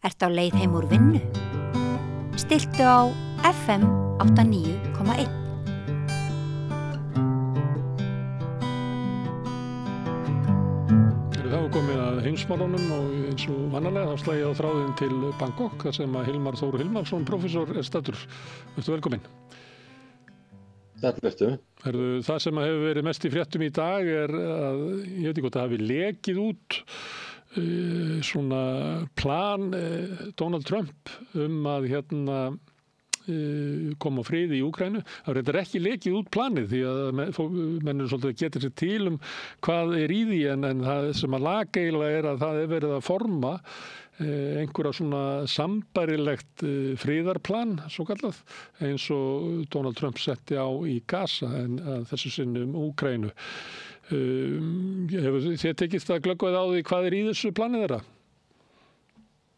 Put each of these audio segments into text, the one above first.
Ertu á leið heim úr vinnu? Stilltu á FM 89,1. Þá er komið að heimsmálunum og eins og vanalega þá slægi á þráðinn til Bangkok þar sem að Hilmar Þór Hilmarsson, prófessor, er staddur. Vertu velkominn. Vertu. Það sem að hefur verið mest í fréttum í dag er að, ég veit ekki hvort það hafi lekið út svona plan Donald Trump að koma á friði í Úkraínu. Það reyndar ekki lekið út planið því að menn svolítið getur sér til hvað er í því en það sem að eiginlega er að það er verið að forma einhverja svona sambærilegt friðarplan, svo kallað, eins og Donald Trump setti á í Gaza en þessu sinni Úkraínu. Hefur þið tekist að glöggvað á því hvað er í þessu planið þeirra?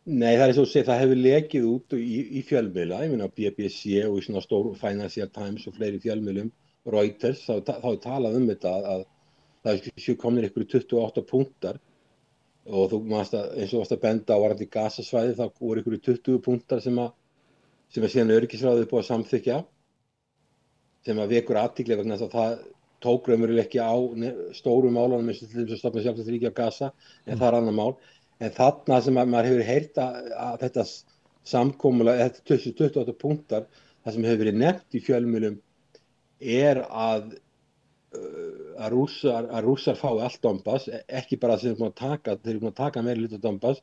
Nei, það er svo að segja, það hefur lekið út í fjölmiðla, ég meina BBC og í svona stór Financial Times og fleiri fjölmiðlum, Reuters, þá er talað þetta að það séu komnir ykkur 28 punktar og þú eins og varst að benda á varandi Gaza-svæði, þá voru ykkur 20 punktar sem síðan öryggisráðið búið að samþykkja, sem að vekur athygli vegna þess að það tók raunverulega ekki á stórum málunum eins og til þess að stofna sjálfstætt ríki á Gaza, en það er annar mál. En þarna sem maður hefur heyrt að þetta samkomulag, þetta 28 punktar, það sem hefur verið nefnt í fjölmiðlum er að Rússar fái allt Donbass, ekki bara þeir eru búin að taka meiri hluta Donbass,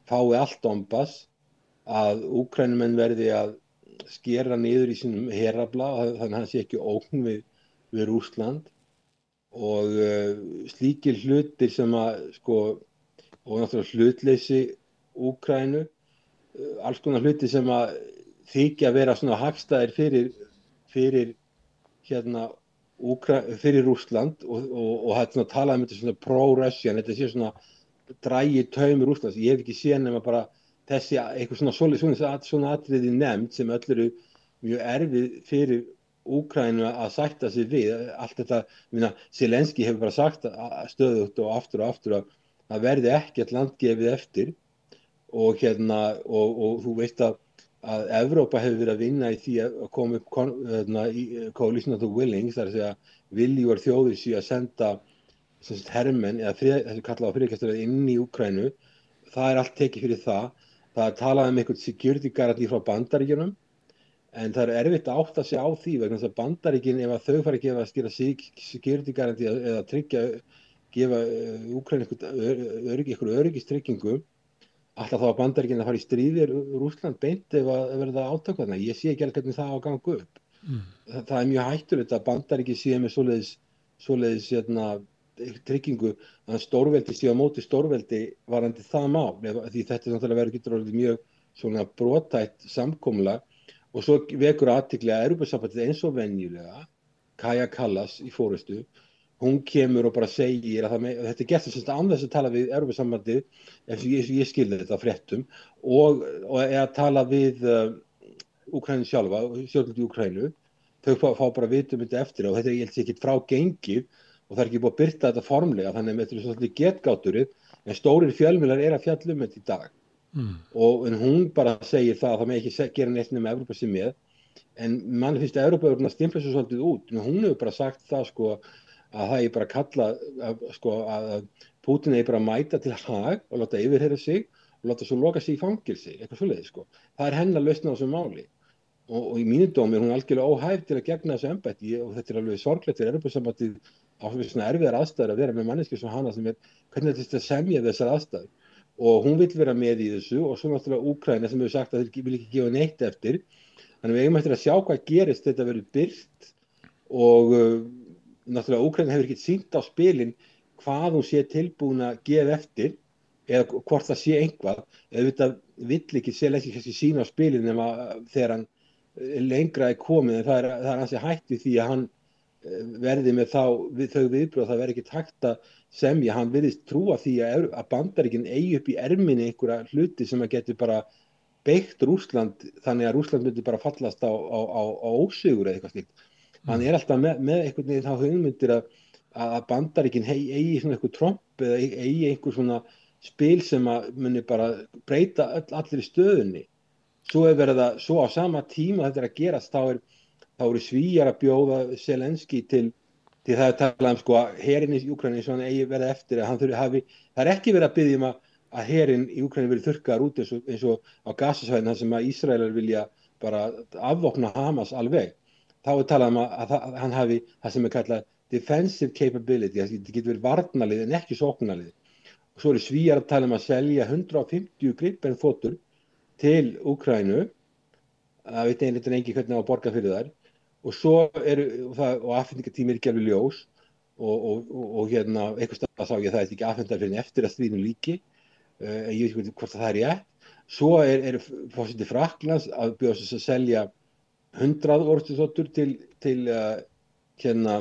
fái allt Donbass, að Úkraínumenn verði að skera niður í sínum herafla, þannig að hann sé ekki ógn við Rússland og slíkir hlutir sem að og náttúrulega hlutleysi Úkraínu, alls konar hluti sem að þykja vera svona hagstæðir fyrir Rússland og þetta talað þetta svona pro-Russian, þetta sé svona dragi taumi Rússlands. Ég hef ekki séð nema bara þessi eitthvað svona atriði nefnd sem öll eru mjög erfið fyrir Úkraínu að sætta sig við. Allt þetta, Zelenski hefur bara sagt stöðugt og aftur að það verði ekkert landgefið eftir og þú veist að Evrópa hefur verið að vinna í því að koma upp coalition of the willing, það er að segja viljugar þjóðir séu að senda hermenn eða þessi kallað á friðargæsluliða inn í Úkraínu. Það er allt tekið fyrir það. Það er talað eitthvað security guarantee frá Bandaríkjunum en það er erfitt að átta sig á því vegna þess að Bandaríkin ef þau fara að skila security guarantee eða gefa Úkraínu einhverju öryggistryggingu, alltaf þá að Bandaríkin að fara í stríði Rússland beint ef að verða átök þarna. Ég sé ekki alveg hvernig það á að ganga upp. Það er mjög hættulegt að Bandaríkin sé með svoleiðis tryggingu að stórveldi sé á móti stórveldi varðandi það mál, því þetta náttúrulega getur orðið mjög svona brotætt samkomulag og svo vekur athygli að Evrópusambandið eins og venjulega, Kaja Kallas í forystu, hún kemur og bara segir að þetta er gert sem án þess að tala við Evrópusambandið eins og ég skilði þetta á fréttum og að tala við Úkraínu sjálfa, stjórnvöld í Úkraínu, þau fá bara vitum þetta eftir og þetta er ég held ekki frá gengið og það er ekki búið að birta þetta formlega þannig að þetta er svolítið getgáturinn en stórir fjölmiðlar er að fjalla þetta í dag en hún bara segir það að það með ekki gera neitt nema Evrópa sé með en mann finnst að Evrópa er stimpla svo svolítið út en hún hefur bara sagt það að það er bara kalla að Pútín er bara að mæta til Haag og láta yfirheyra sig og láta svo loka sig í fangilsi, eitthvað svoleiðis Það er hennar lausn á þessu máli og í mínu dómi er hún algjörlega óhæf til að gegna þessu embætti og þetta er alveg sorglegt fyrir Evrópusambandið á svona erfiðar aðstæður að vera með manneskju sem hana sem hvernig þetta semja þessar aðstæður og hún vill vera með í þessu og svo náttúrulega Úkraína sem hefur sagt að þeir vil ekki gefa neitt eftir þannig við eigum eftir að sjá hvað gerist þetta verður birt og náttúrulega Úkraína hefur ekki sýnt á spilin hvað hún sé tilbúin að gefa eftir eða hvort það sé einhvað eða þetta vill ekki kannski sína á spilin nema þegar hann lengra er komið en það er hansi hætt við því að hann verði með þau viðbrögð það verði ekki hægt að semja, hann virðist trúa því að Bandaríkin eigi upp í erminni einhverja hluti sem að geti bara beitt Rússland þannig að Rússland myndi bara fallast á ósigur eða eitthvað slíkt. Hann er alltaf með einhvern veginn þá hugmyndir að Bandaríkin eigi svona eitthvað tromp eða eigi einhver svona spil sem að muni bara breyta allir í stöðunni. Svo á sama tíma þetta að gerast, þá eru Svíar að bjóða Zelenský til því það talað sko að herinn í Úkraínu eins og hann eigi verið eftir að það ekki verið að biðja að herinn í Úkraínu verið þurrkaður út eins og á Gazasvæðinu þar sem að Ísraelar vilja bara afvopna Hamas alveg. Þá talað að hann hafi það sem kallað defensive capability, það getur verið varnarlið en ekki sóknarlið. Og svo eru Svíar að tala að selja 150 Gripen-þotur til Úkraínu, það veit einhvern veginn hvernig á að borga fyrir þær, og svo og afhendingartími ekki alveg ljós og hérna einhvers staðar sá ég það ekki afhendar fyrir eftir að stríðinu líki, ég veit ekki hvort það er rétt. Svo eru forseti Frakklands að bjóða sig að selja 100 orrustuþotur til hérna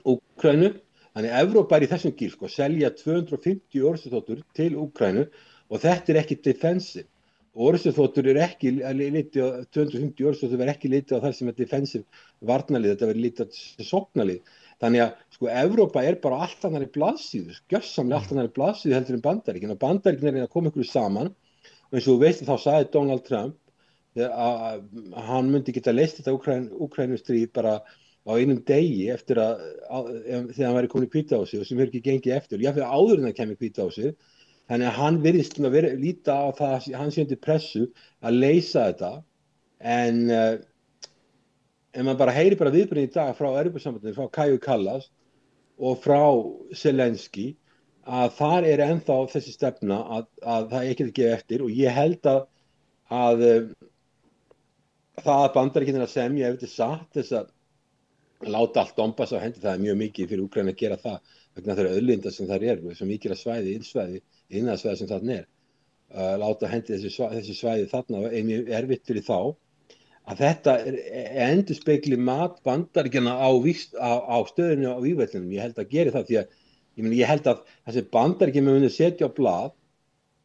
Úkraínu. Þannig að Evrópa í þessum gír sko, selja 250 orrustuþotur til Úkraínu og þetta ekki defensive. Orrustuþotur ekki litið á 250 orrustuþotur verður ekki litið á þar sem er defensive varnarlið, þetta verður litið á sóknarlið. Þannig að sko Evrópa bara allt annarri blaðsíðu, gjörsamlega allt annarri blaðsíðu heldur en Bandaríkin. Og Bandaríkin að koma ykkur saman, og eins og þú veist þá sagði Donald Trump að hann myndi geta leyst þetta Úkraínustríð bara á einum degi eftir þegar hann væri komin í Hvítahúsið og sem hefur ekki gengið eftir. Jafnvel áður en hann kemur í Hvítahúsið. Þannig að hann virðist líta á það að hann sé undir pressu að leysa þetta, en maður bara heyri viðbrögðin í dag frá Evrópusambandinu, frá Kaja Kallas og frá Zelenský að þar ennþá þessi stefna að það ekki að gefa eftir, og ég held að það að Bandaríkin að semja ef þetta satt þess að láta allt Donbass á hendi, það mjög mikið fyrir Úkraínu að gera það vegna þeirra auðlinda sem þar eru, svo mikið af innaðsvæði sem þarna láta hendi þessi svæði þarna er mjög erfitt fyrir þá að þetta endurspegli mat Bandaríkjanna á stöðunni á vígvellinum. Ég held að geri það því að ég held að það sem Bandaríkjamenn munu setja á blað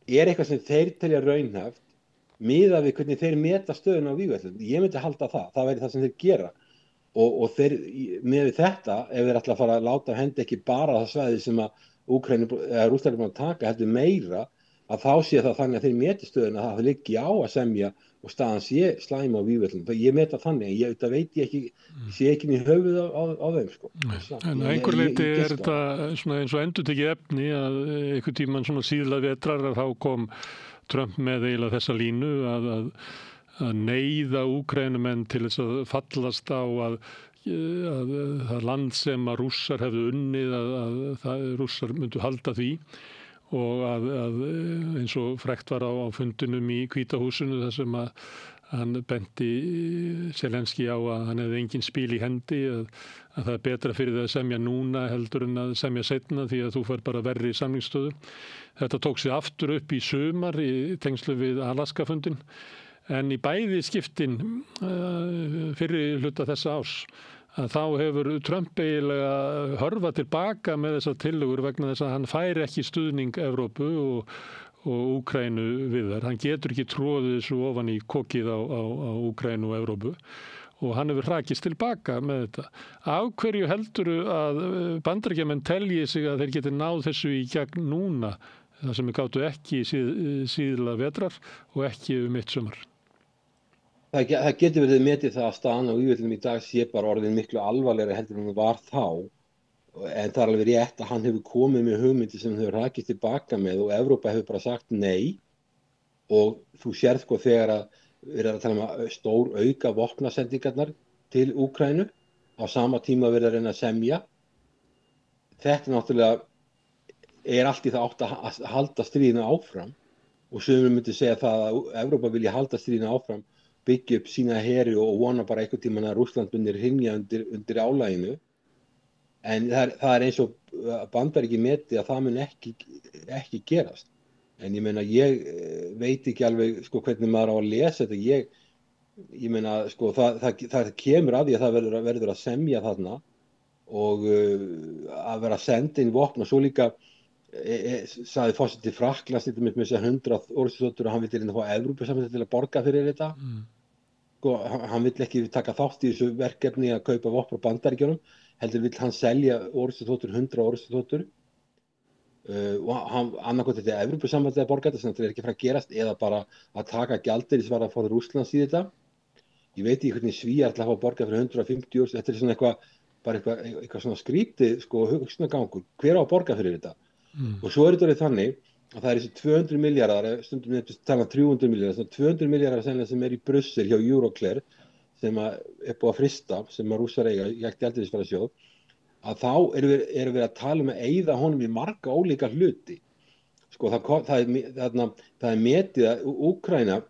eitthvað sem þeir telja raunhæft miðað við hvernig þeir meta stöðuna á vígvellinum. Ég myndi halda það væri það sem þeir gera. Og þeir, með þetta, ef þeir ætla að fara að láta hendi ekki bara það svæði sem að Rússland er búin að taka, heldur meira, að þá sé það þannig að þeir meti stöðuna að það liggi á að semja og staðan sé slæm á vígvöllum. Ég meta þannig, þetta veit ég ekki, sé ekki í höfuð á þeim. Sko. En að einhver leyti þetta svona eins og endurtekið efni að einhvern tímann svona síðla vetrar að þá kom Trump með eiginlega þessa línu að neyða Úkraínumenn til þess að fallast á að það land sem að Rússar hefðu unnið að Rússar myndu halda því, og að eins og frekt var á fundinum í Hvítahúsinu þar sem að hann benti Zelenský á að hann hefði engin spil í hendi, að það er betra fyrir það að semja núna heldur en að semja seinna því að þú fær bara verri samningsstöðu. Þetta tók sig aftur upp í sumar í tengslu við Alaska-fundin. En í bæði skiptin fyrri hluta þessa árs að þá hefur Trump eiginlega hörfað tilbaka með þessar tillögur vegna þess að hann fær ekki stuðning Evrópu og Úkraínu við þær. Hann getur ekki tróðið þessu ofan í kokið á Úkraínu og Evrópu og hann hefur hrakist tilbaka með þetta. Af hverju heldurðu að Bandaríkjamenn telji sig að þeir geti náð þessu í gegn núna, það sem gátu ekki síðla vetrar og ekki mitt sumar? Það getur verið metið það að staðan á vígvellinum í dag sé bara orðin miklu alvarlegri heldur en hún var þá, en það er alveg rétt að hann hefur komið með hugmyndi sem þau hrakist tilbaka með og Evrópa hefur bara sagt nei, og þú sérð sko þegar að við erum að tala um stór auka vopnasendingarnar til Úkraínu á sama tíma verið að reyna að semja. Þetta náttúrulega allt í það átt að halda stríðinu áfram, og sumir myndi segja það að Evrópa vilja halda stríðinu áfram, byggja upp sína heri og vona bara einhvern tímann að Rússland munir hrynja undir álaginu, en það er eins og Bandaríkin meti að það mun ekki gerast. En ég meina, ég veit ekki alveg sko hvernig maður á að lesa þetta. Ég meina, sko það kemur að því að það verður að semja þarna og að vera að senda inn vopn, og svo líka sagði forseti Frakklands með þess að 100 orrustuþotur og hann vill fá Evrópusambandið til að borga fyrir þetta. Sko, hann vill ekki taka þátt í þessu verkefni að kaupa vopn frá Bandaríkjunum, heldur vill hann selja orrustuþotur, 100 orrustuþotur. og hann annarkvæmt þetta Evrópusambandið að borga þetta sem þetta ekki fara að gerast eða bara að taka gjaldeyrisvara frá Rússlands í þetta. Ég veit ekki hvernig Svíar ætla að fá að borga fyrir 150 €. Þetta svona eitthvað svona skrítið sko hugsunargangur. Hver á að borga fyrir þetta? Og svo þetta þannig að það þessi 200 milljarðar, stundum við tala 300 milljarðar, 200 milljarðar sem í Brussel hjá Euroclear sem búið að frista, sem Rússar eiga, gjaldeyrisvarasjóð, að þá erum við að tala að eyða honum í marga ólíka hluti. Sko, það metið að Úkraína,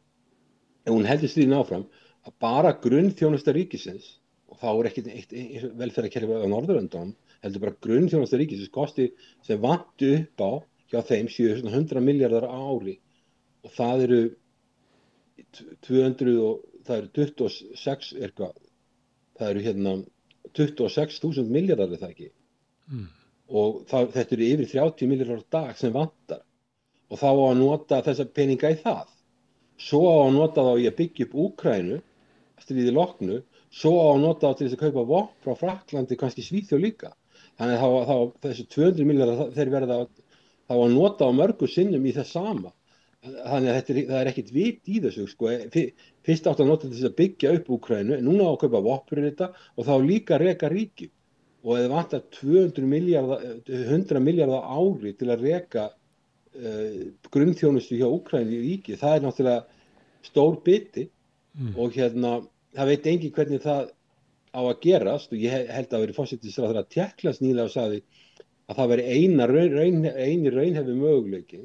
ef hún heldur stríðinu áfram, að bara grunnþjónusta ríkisins, og þá ekki eitt velferðarkerfi á Norðurlöndunum, heldur bara grunnþjónusta ríkisins kosti sem vanti upp á hjá þeim 100 milljarðar á ári. Og það eru 26 eitthvað, það eru 26.000 milljarðar það ekki. Og þetta eru yfir 30 milljarðar á dag sem vantar. Og þá á að nota þessa peninga í það. Svo á að nota þá í að byggja upp Úkraínu, stríði loknu, svo á að nota þá til þess að kaupa vopn frá Frakklandi, kannski Svíþjóð líka. Þannig að þá þessi 200 milljarðar þeir verða þá að nota á mörgu sinnum í þess sama. Þannig að það ekkert vit í þessu sko. Fyrst átt að nota þess að byggja upp Úkraínu, núna á að kaupa vopn fyrir þetta og þá líka reka ríki. Og eða vantar 100 milljarðar ári til að reka grunnþjónustu hjá Úkraínu í ríki, það náttúrulega stór biti og það veit enginn hvernig það á að gerast og ég held að veri forsætisráðherra Tékklands nýlega og sagði að það veri eini raunhæfi möguleiki.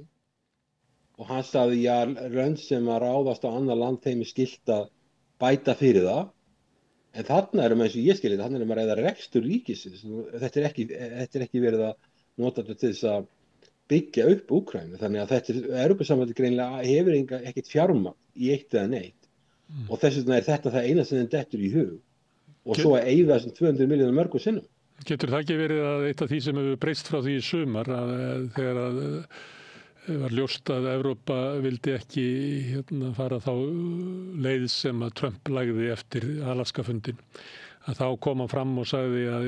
Og hann sagði, já, lönd sem að ráðast á annað land þeim skylt að bæta fyrir það. En þarna erum eins og ég skilji þetta, þarna erum að ræða rekstur ríkisins. Þetta er ekki verið að nota þetta til þess að byggja upp Úkraínu. Þannig að Evrópusambandið greinilega hefur ekkert fjármagn í eitt eða neitt. Og þess vegna þetta það eina sem þeim dettur í hug. Og svo að eyða þessum 200 milljónum mörgum sinnum. Getur það ekki verið að eitt af því sem hefur breyst frá því í sumar þegar var ljóst að Evrópa vildi ekki fara þá leið sem að Trump lagði eftir Alaska-fundin. Að þá kom hann fram og sagði að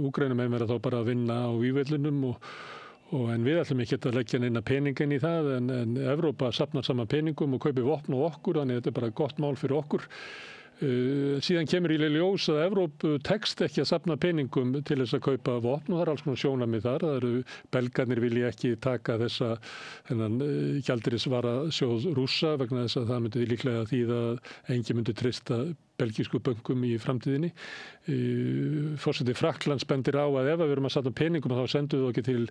Úkraínumenn verða þá bara að vinna á vígvellinum en við ætlum ekki að leggja neina peningin í það en Evrópa safnar saman peningum og kaupi vopn á okkur, þannig að þetta er bara gott mál fyrir okkur. Síðan kemur í ljós að Evrópu tekst ekki að safna peningum til þess að kaupa vopn og það alls konar sjónarmið þar. Það eru belgarnir vilja ekki taka þennan gjaldeyrisvarasjóð Rússa vegna þess að það myndi líklega þýða að enginn myndi treysta belgísku bönkum í framtíðinni. Forseti Frakklands bendir á að ef við erum að safna peningum þá sendum við ekki til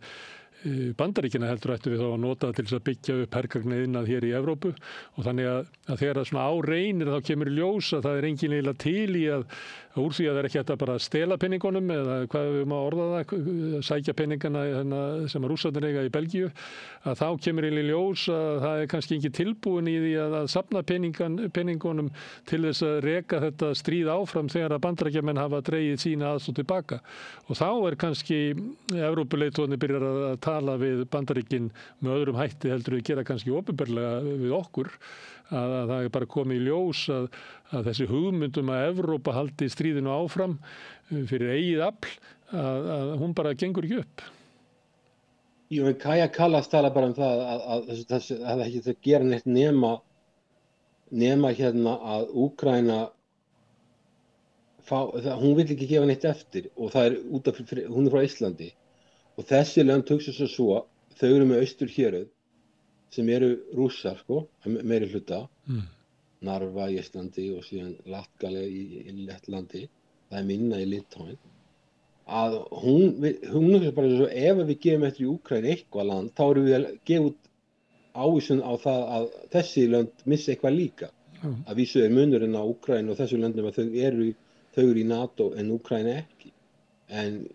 Bandaríkina heldur ættu við þá að nota til þess að byggja upp hergagnaiðnað hér í Evrópu og þannig að þegar það svona á reynir þá kemur í ljós að það er engin eiginlega til í að úr því að það er ekki hægt að bara stela peningunum eða hvað við má orða það, sækja peningana sem að Rússarnir eiga í Belgíu, að þá kemur í ljós að það er kannski ekki tilbúin í því að safna peningunum til þess að reka þetta stríð áfram þegar að Bandaríkjamenn hafa dregið sína aðstoð tilbaka. Og þá er kannski Evrópuleiðtogarnir byrjar að tala við Bandaríkin með öðrum hætti heldur við gera kannski opinberlega við okkur að það er bara komið í ljós að þessi hugmyndum að Evrópa haldi stríðinu áfram fyrir eigið afl að hún bara gengur ekki upp. Jú, en Kaja Kallas tala bara það að ekki það gera neitt nema að Úkraína hún vill ekki gefa neitt eftir og það er hún er frá Íslandi og þessi lönd hugsa svo þau eru með austurhéruð sem eru Rússar sko, meiri hluta, Narva í Íslandi og síðan Latgale í Lettlandi, það er minna í Litháen, að hún er bara svo ef við gefum eftir í Úkraínu eitthvað land, þá erum við að gefa út ávísun á það að þessi lönd missi eitthvað líka. Að vísu er munurinn á Úkraínu og þessu löndum að þau eru í NATO en Úkraínu ekki. En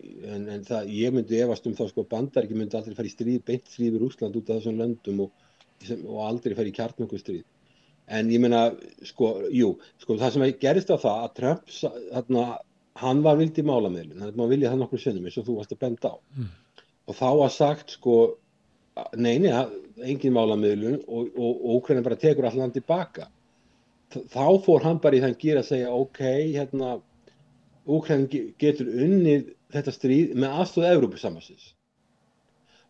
það, ég myndi efast þá sko Bandaríkin myndi aldrei fara í beint stríð við Rússland út af þessum löndum og aldrei fara í kjarnorkustríð. En ég meina, það sem gerist á það að Trump, hann var vild í málamiðlun, hann má vilja það nokkru sinnum eins og þú varst að benda á. Og þá var sagt nei, engin málamiðlun og Úkraína bara tekur allt land tilbaka. Þá fór hann bara í þann gír að segja, Úkraína getur unnið þetta stríð með aðstoð Evrópusambandsins.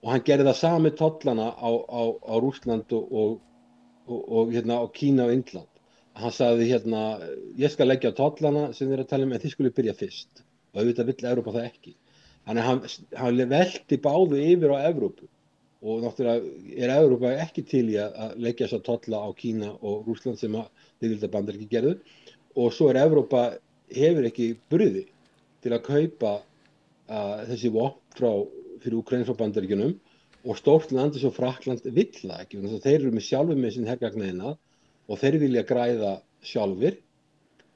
og hann gerði það sami tollana á Rússland og hérna á Kína og Indland. Hann sagði hérna, ég skal leggja á tollana sem þið að tala en þið skulle byrja fyrst. Og auðvitað vill Evrópa það ekki. Þannig hann velti báðu yfir á Evrópu. Og náttúrulega Evrópa ekki til í að leggja þess að tolla á Kína og Rússland sem þið vilja Bandaríkin gerðu. Og svo Evrópa hefur ekki burði til að kaupa þessi vopn fyrir Úkraínu frá Bandaríkjunum og stórt land eins og Frakkland vill það ekki. Þeir eru með sjálfur með sin hergagna og þeir vilja græða sjálfur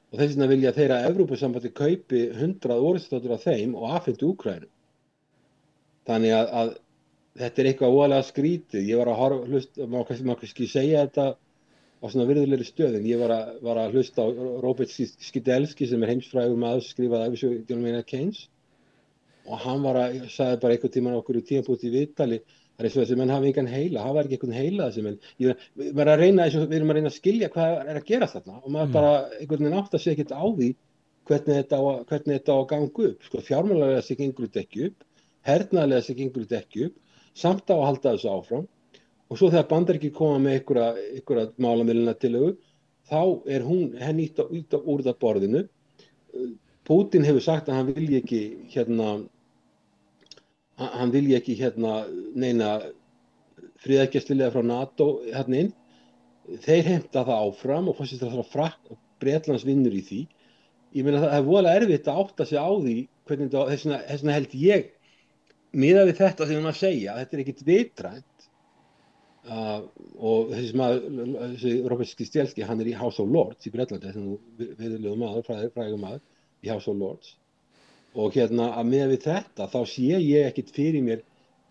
og þess vegna vilja þeir að Evrópusambandi kaupi 100 orrustuþotur af þeim og afhentu Úkraínu. Þannig að þetta eitthvað óalega skrítið. Ég var að hlusta, má kannski segja þetta á svona virðulegri stöðin. Ég var að hlusta á Robert Skidelski sem heimsfrægur maður sem skrifaði ævisögu John Maynard Keynes og hann sagði bara einhvern tímann okkur í tímabúti í viðtali það eins og þessi menn hafa engan heila, hafa ekki einhvern heila þessi menn. Við erum að reyna að skilja hvað að gerast þarna og maður bara einhvern veginn átt að segja ekkert á því hvernig þetta á að ganga upp. Sko, fjármálalega sig gengur þetta ekki upp, hernaðarlega sig gengur þetta ekki upp, samt á að halda þessu áfram og svo þegar Bandaríkin koma með einhverja málamiðlunartillögu þá henni ítt úr það borðinu. Putin hefur sagt að hann vilji ekki neina friðargæsluliða frá NATO hérna inn. Þeir heimta það áfram og forsætisráðherra og Bretlands vinnur í því. Ég meina það voðalega erfitt að átta sig á því hvernig þess vegna held ég miðað við þetta sem hann að segja að þetta ekkert vitrænt og þessi Robert Skidelski hann í House of Lords í Bretlandi þessi viðurlegur maður, frægur maður í House of Lords og að miðað við þetta þá sé ég ekkert fyrir mér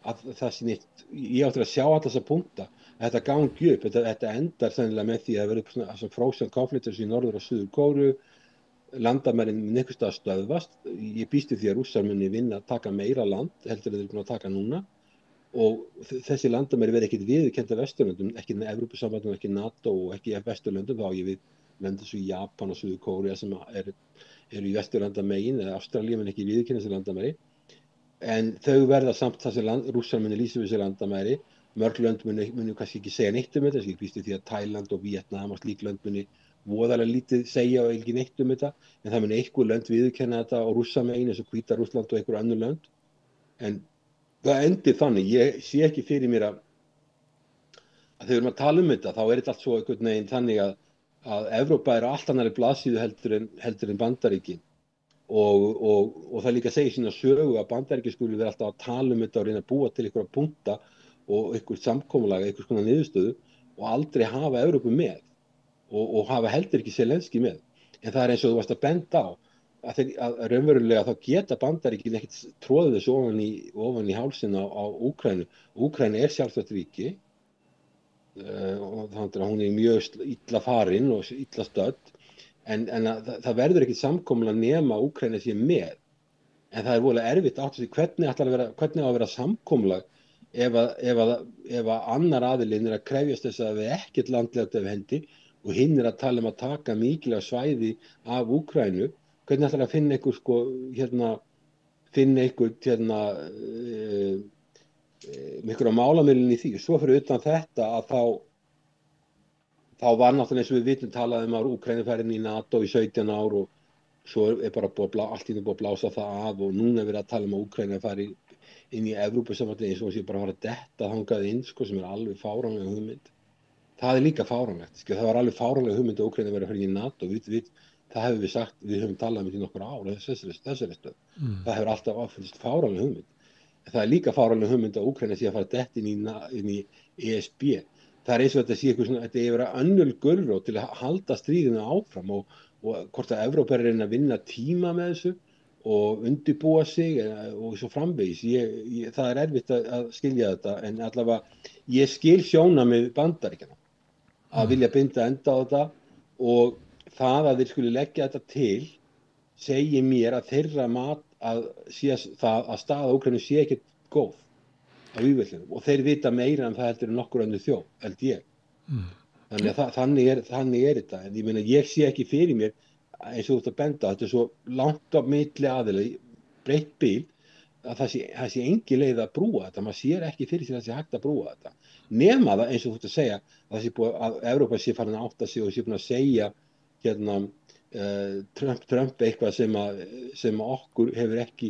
að það sé neitt, ég átti að sjá alla þessa punkta að þetta gangi upp, þetta endar sennilega með því að verður svona frozen conflicts í Norður- og Suður-Kóreu landamærin mun einhvers staðar stöðvast. Ég býst við því að Rússar muni vinna að taka meira land heldur en þeir eru búin að taka núna og þessi landamæri verði ekkert viðurkennd af Vesturlöndum, ekki Evrópusambandinu, ekki NATO og ekki Vesturlöndum, þá á ég við lönd eins og Japan og Suður-Kórea sem eru í Vesturlandamegin eða Ástralía mun ekki viðurkenna þessi landamæri en þau verða samt þessi Rússar muni lýsa við þessi landamæri. Mörg lönd muni kannski ekki segja neitt þetta, ég býst við því að Tæland og Víetnam og slík lönd muni voðalega lítið segja og ekki neitt þetta en það muni einhver lönd viðurkenna þetta og Rússamegin eins og Hvíta-Rússland og einhver önnur lönd en það endir þannig, ég sé ekki fyrir mér að þegar við erum að tala þetta þá þetta allt svo einhvern veginn þannig að Evrópa allt annarri blaðsíðu heldur en Bandaríkin og það líka segir sína sögu að Bandaríkin skuli vera alltaf að tala þetta og reyna að búa til einhverja punkta og einhvert samkomulag, einhvers konar niðurstöðu og aldrei hafa Evrópu með og hafa heldur ekki Zelenski með. En það eins og þú varst að benda á að raunverulega þá geta Bandaríkin ekkert tróðið þessu ofan í hálsinn á Úkraínu. Úkraína sjálfstætt ríki og þannig að hún mjög illa farin og illa stödd en það verður ekkert samkomulag nema Úkraína sé með. En það voðalega erfitt átt því hvernig á að vera samkomulag ef annar aðilinn að krefjast þess að við ekkert landlegt af hendi og hinn að tala að taka mikilvæg svæði af Úkraínu, hvernig ætlar að finna einhverja málamiðlun í því. Svo fyrir utan þetta að þá var náttúrulega eins og við vitum talað að Úkraína færin í NATO í 17 ár og svo bara allt í einu búið að blása það af og núna verið að tala að Úkraína færi inn í Evrópusambandið eins og sé bara að fara að detta þangað inn sem alveg fáránlega hugmynd. Það líka fáránlegt, það var alveg fáránlega hugmynd að Úkraína verið að fara inn í NATO, það hefur við sagt, við höfum talað um þetta í nokkur ár þessari stöð. Það hefur alltaf áfællist fáránlega hugmynd. En það líka fáránlega hugmynd að Úkraína sé að fara að detta inn í ESB. Það eins og þetta sé þetta er verið önnur gulrót til að halda stríðinu áfram og hvort að Evrópa er að reyna að vinna tíma með þessu og undirbúa sig og svo framvegis. Það er erfitt að skilja þetta en allavega ég skil sjónarmið Bandaríkjanna að vilja binda enda á þetta og það að þeir skuli leggja þetta til segir mér að þeirra mat að staða Úkraínu sé ekkert góð á vývillinu og þeir vita meira en það heldur en nokkur önnur þjóð, held ég. Þannig að þannig er þetta. En ég meina, ég sé ekki fyrir mér eins og þú ert að benda, þetta er svo langt á milli aðila, breytt bil, að það sé engin leið að brúa þetta, maður sér ekki fyrir sér að það sé hægt að brúa þetta. Nema það, eins og þú ert að segja, að það sé búið að Evrópa sé farin að átta sig og sé búin að segja hérna Trump eitthvað sem okkur hefur ekki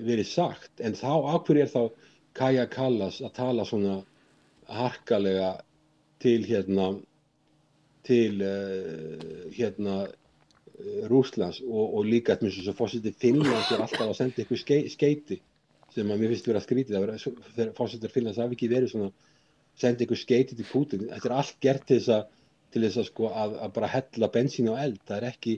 verið sagt. En þá, af hverju þá Kaja Kallas að tala svona harkalega til Rússlands og líka eins og forseti Finnlands alltaf að senda ykkur skeyti sem að mér finnst vera skrítið þegar forsetar Finnlands hafi ekki verið svona senda ykkur skeyti til Pútín. Þetta allt gert til þess að sko að bara hella bensín á eld. Það ekki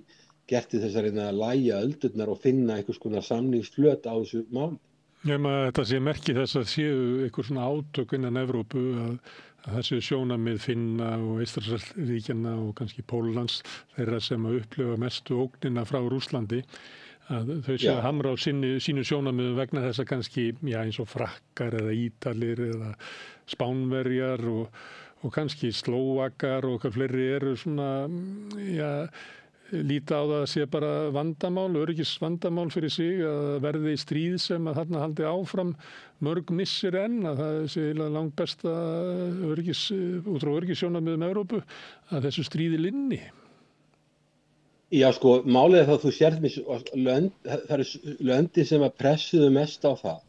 gert til þess að reyna að lægja öldurnar og finna einhvers konar samningsflöt á þessu máli. Þetta sé merki þess að séu einhver svona átök innan Evrópu að það séu sjónarmið Finna og Eystrasaltsríkjanna og kannski Póllands þeirra sem að upplifa mestu ógnina frá Rússlandi að þau séu að hamra á sínu sjónarmiðum vegna þess að kannski eins og Frakkar eða Ítalir eða Spánverjar og kannski Slóvakar og hvað fleiri eru svona líta á það að sé bara vandamál, öryggisvandamál fyrir sig að verði í stríð sem að þarna haldi áfram mörg missir enn að það sé langt besta út frá öryggissjónarmiðum Evrópu að þessu stríði linni. Já sko, málið það að þú sérð það eru löndi sem að pressuðu mest á það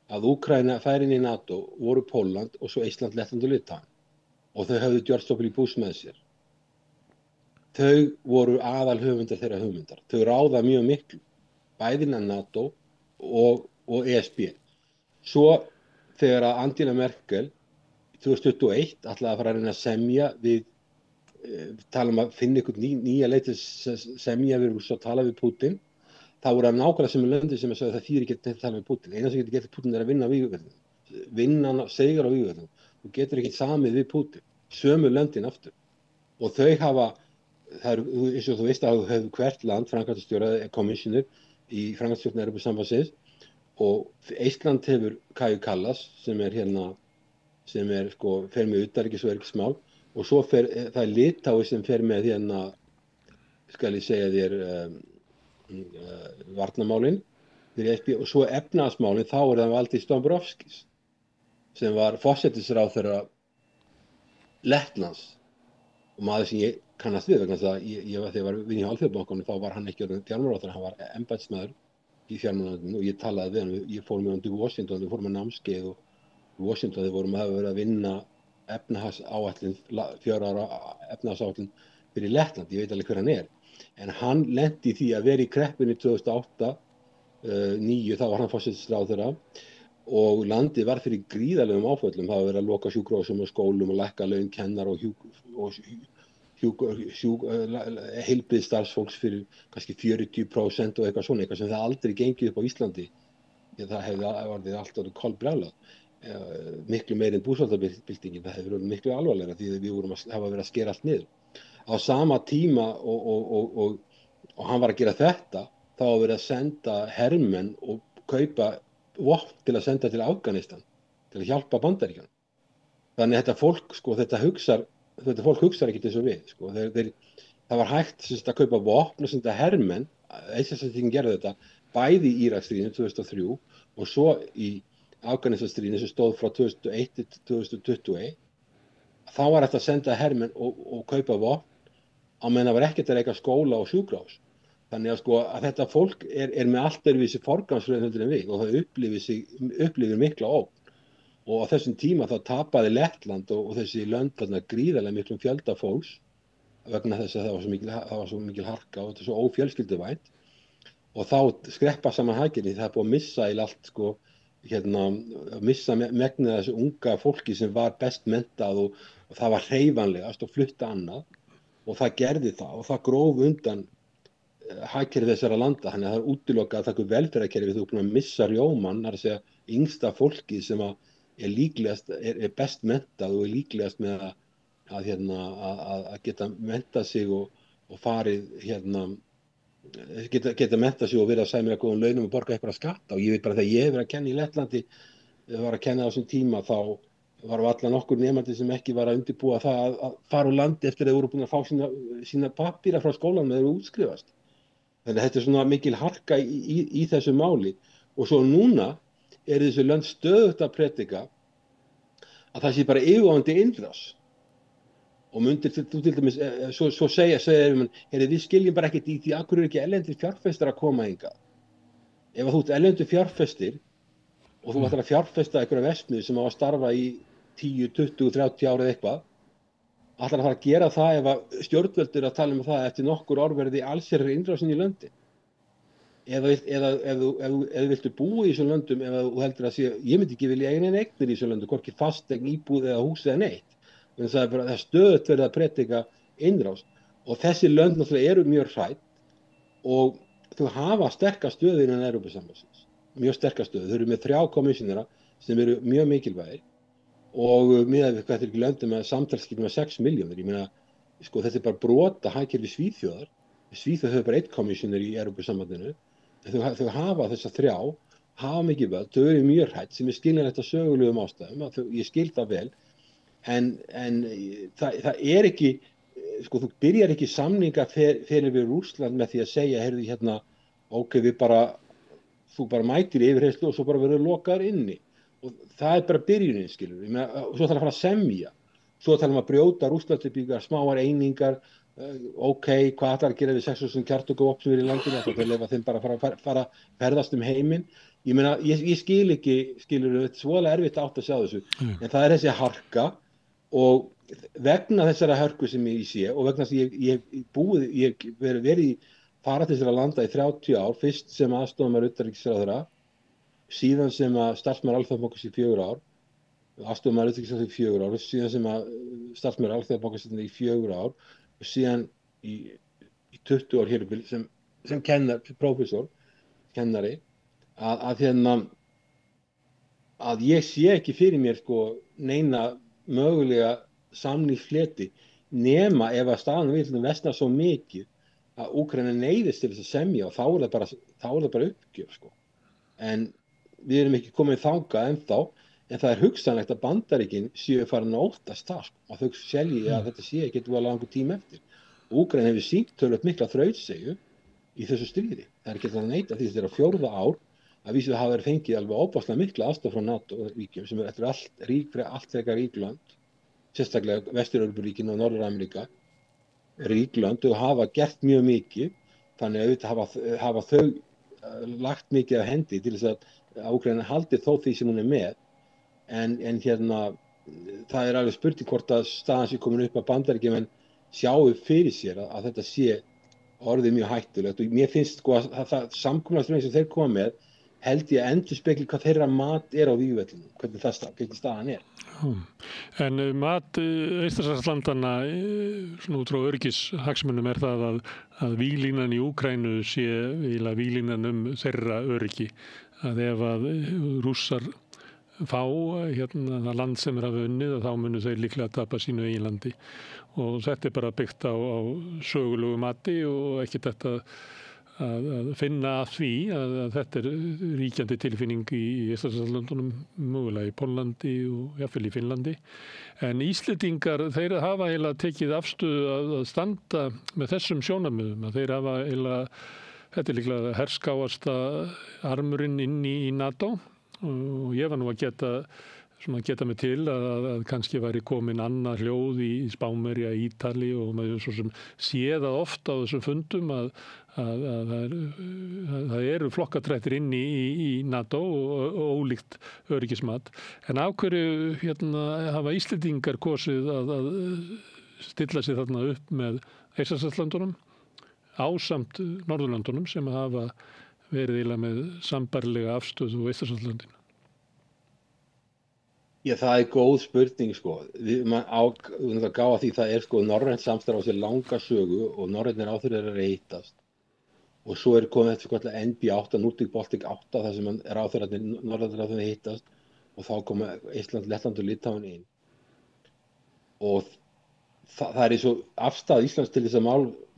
að Úkraína færi inn í NATO voru Pólland og svo Eistland, Lettland og Litauen og þau höfðu George W. Bush með sér. Þau voru aðal höfundar þeirra hugmyndar. Þau ráða mjög miklu, bæði innan NATO og ESB. Svo þegar að Angela Merkel 2021 ætlaði að fara að reyna að semja við, tala að finna ykkur nýja leið til semja við Rússa og tala við Putin, þá voru það nákvæmlega sem löndin sem sagði það þýðir ekki að tala við Putin. Eina sem getur gert Putin að vinna á vígvöldum. Vinna sigur á vígvöldum. Þú getur ekki samið við Putin. Sömu löndin aftur. Og þau hafa eins og þú veist að þú hefur hvert land framkvæmdastjóra commissioner í framkvæmdastjórn Evrópusambandsins og Eistland hefur Kaju Kallas sem er sko fer með utanríkis- og öryggismál og svo það er Litái sem fer með skal ég segja þér varnarmálin fyrir ESB og svo efnahagsmálin þá það Valdis Dombrovskis sem var forsætisráðherra Lettlands og maður sem ég kannast við vegna þess að þegar ég var vinn í Alþjóðabankanum þá var hann ekki orðinn fjármálaráðherra, hann var embættismaður í fjármálaráðuneytinu og ég talaði við hann, ég fór með hann til Washington, við fórum með námskeið og í Washington þeir vorum að vera að vinna efnahagsáætlun, 4 ára efnahagsáætlun fyrir Lettland, ég veit alveg hver hann en hann lenti í því að vera í kreppunni 2008, 2009, þá var hann forsætisráðherra og landið var fyrir gríðarlegum áföllum, það var verið að loka sjúkrahúsum og skólum og lækka laun kennara og heilbrigðisstarfsfólks fyrir kannski 40% og eitthvað svona, eitthvað sem það aldrei gengið upp á Íslandi. Það hefði orðið allt orðið kolbrjálað. Miklu meir en búsáhaldabyltingin, það hefði verið miklu alvarlegra því við vorum að hafa verið að skera allt niður. Á sama tíma og hann var að gera þetta, þá var verið að senda hermenn og kaupa vopn til að senda til Afganistan, til að hjálpa Bandaríkjunum. Þannig þetta fólk hugsar ekki eins og við. Sko. Það var hægt að kaupa vopn og senda hermenn, Eystrasaltsríkin gerðu þetta, bæði í Íraksstríðinu 2003 og svo í Afganistanstríðinu sem stóð frá 2001 til 2021. Þá var hægt að senda hermenn og kaupa vopn á meðan það var ekkert að reka skóla og sjúkrahús. Þannig að þetta fólk er með allt öðruvísi forgangsröð en við og það upplifir mikla ógn. Og á þessum tíma þá tapaði Lettland og þessi lönd gríðarlega miklum fjölda fólks vegna þess að það var svo mikil harka og þetta er svo ófjölskylduvænt og þá skreppa saman hagirni, það búið að missa í allt missa megnið þessu unga fólki sem var best menntað og það var hreyfanlegast og flutta annað og það gerði það og það gróf undan hagkerfi þessara landa, þannig að það útilokað að taka velferðarkerfi, þú er búin að missa rjómann, það er að segja yngsta fólki sem er líklegast, er best menntað og er líklegast með að geta menntað sig og farið geta menntað sig og verið að sæmja góðum launum og borga eitthvað skatta og ég veit bara þegar ég hef verið að kenna í Lettlandi var að kenna á þessum tíma þá var allan nokkur nemandi sem ekki var að undirbúa það að fara úr landi eftir að þeir voru búin að fá sína pappíra frá skólanum þegar þeir útskrifast. Þannig að þetta er svona mikil harka í þessu máli og svo núna þessi lönd stöðugt að predika að það sé bara yfirvofandi innrás. Og myndir þú til dæmis, svo segja við skiljum bara ekkert í því af hverju ekki erlendir fjárfestar að koma hingað. Ef þú ert erlendur fjárfestir og þú ætlar að fjárfesta einhverja verksmiðju sem á að starfa í 10, 20, 30 ára eða eitthvað, ætlar að fara að gera það ef að stjórnvöld eru að tala um það eftir nokkur ár verði allsherjar innrásin í löndin. Eða ef þú viltu búa í þessum löndum, ef þú heldur að ég myndi ekki vilja eignir í þessum löndum, hvorki fasteign, íbúð eða hús eða neitt. En það er stöðugt verið að predika innrás. Og þessi lönd náttúrulega eru mjög hrædd og þau hafa sterka stöðu innan Evrópusambandsins. Mjög sterka stöðu. Þau eru með 3 kommissionera sem eru mjög mikilvægir og miðað við hvað löndum með samtalsskiptum með 6 milljónir. Ég meina, sko, þetta er bara brota hagkerfi Svíþjóðar. Svíþjóð hefur bara 1 kommissioner í Evrópusambandinu. Þau hafa þessa 3, hafa mikið völd, þau eru mjög hrædd sem er skiljanlegt af sögulegum ástæðum, ég skil það vel, en það er ekki, sko, þú byrjar ekki samninga fyrir við Rússland með því að segja, heyrðu hérna, ok, þú bara mætir yfirheyrslu og svo bara verður lokaður inni. Og það er bara byrjunin, skilur við. Svo þarf að fara að semja. Svo þarf að brjóta Rússland upp í smáar einingar, ok, hvað ætlar að gera við 6.000 kjarnorkuvopn sem eru í landinu, þá þeir leyfa þeim bara að fara ferðast heiminn. Ég meina, ég skil ekki, skilur við, þetta er svolega erfitt átt að sjá þessu, en það er þessi harka og vegna þessara hörku sem ég sé og vegna þess að ég verið í fara til þessara landa í 30 ár, fyrst sem aðstofamaður utanríkisráðherra, síðan sem starfsmaður Alþjóðabankans í 4 ár, aðstofamaður utanríkisráðherra í 4 ár, síðan sem starfsmaður Alþjóðabankans í 4 ár og síðan í 20 ár hér sem prófessor, kennari, að ég sé ekki fyrir mér, sko, neina mögulega samningsfleti nema ef að staðan vil versna svo mikið að Úkraína neyðist til þess að semja og þá er það bara uppgjör, sko. En við erum ekki komin þangað ennþá, en það er hugsanlegt að Bandaríkin séu farin að óttast það, sko, að þau selji að þetta sé ekki voða langur tíma eftir. Úkraína hefur sýnt töluvert mikla þrautseigju í þessu stríði. Það er ekki að neita því þetta er á 4. ár að vísu hafa verið fengið alveg óbáslega mikla aðstoð frá NATO-ríkjum sem eftir allt frekar rík lönd, sérstaklega Vestur-Evrópuríkin og Norður-Ameríka, rík lönd og hafa gert mjög mikið, þannig að auðvitað hafa þau lagt mikið af hendi til þess að Úkraína haldi þó því sem hún er með, en hérna það er alveg spurning hvort að staðan sé komin upp að Bandaríkjamenn sjáu fyrir sér að þetta sé orðið mjög hættulegt og mér finnst, sko, að það samkomulagsdrögin sem þeir koma með held ég að endurspegli hvað þeirra mat er á vígvellinum, hvernig staðan er. En mat Eystrasaltslandanna, svona út frá öryggishagsmunum er það að víglínan í Úkraínu sé eiginlega víglínan þeirra öryggi, að ef að Rússar fá það land sem hafa unnið þá munu þeir líklega að tapa sínu eigin landi og þetta er bara byggt á sögulegu mati og ekki þetta að finna að því að þetta er ríkjandi tilfinning í Eystrasaltslöndunum, mögulega í Póllandi og jafnvel í Finnlandi. En Íslendingar, þeir hafa eiginlega tekið afstöðu að standa með þessum sjónarmiðum, að þeir hafa eiginlega, þetta er líklega herskáasta armurinn inn í NATO og ég var nú að geta mig til að kannski væri komin annað hljóð í Spánverja, Ítali og maður svo sem séð það oft á þessum fundum að það eru flokkatrættir inn í NATO og ólíkt öryggismat. En af hverju hafa Íslendingar kosið að stilla sig þarna upp með Eystrasaltslöndunum ásamt Norðurlöndunum sem hafa verið eiginlega með sambærilega afstöðu á Eystrasaltslöndin? Já, það er góð spurning, sko. Við gá að því það er, sko, norrænt samstarf á sér langa sögu og norrænir ráðherrar eru að hittast. Og svo er komið þetta sko NB8, Nordic Baltic 8, þar sem norrænir ráðherrar hittast og þá koma Ísland, Lettland og Litáin inn. Og það er eins og afstæð Íslands til þess að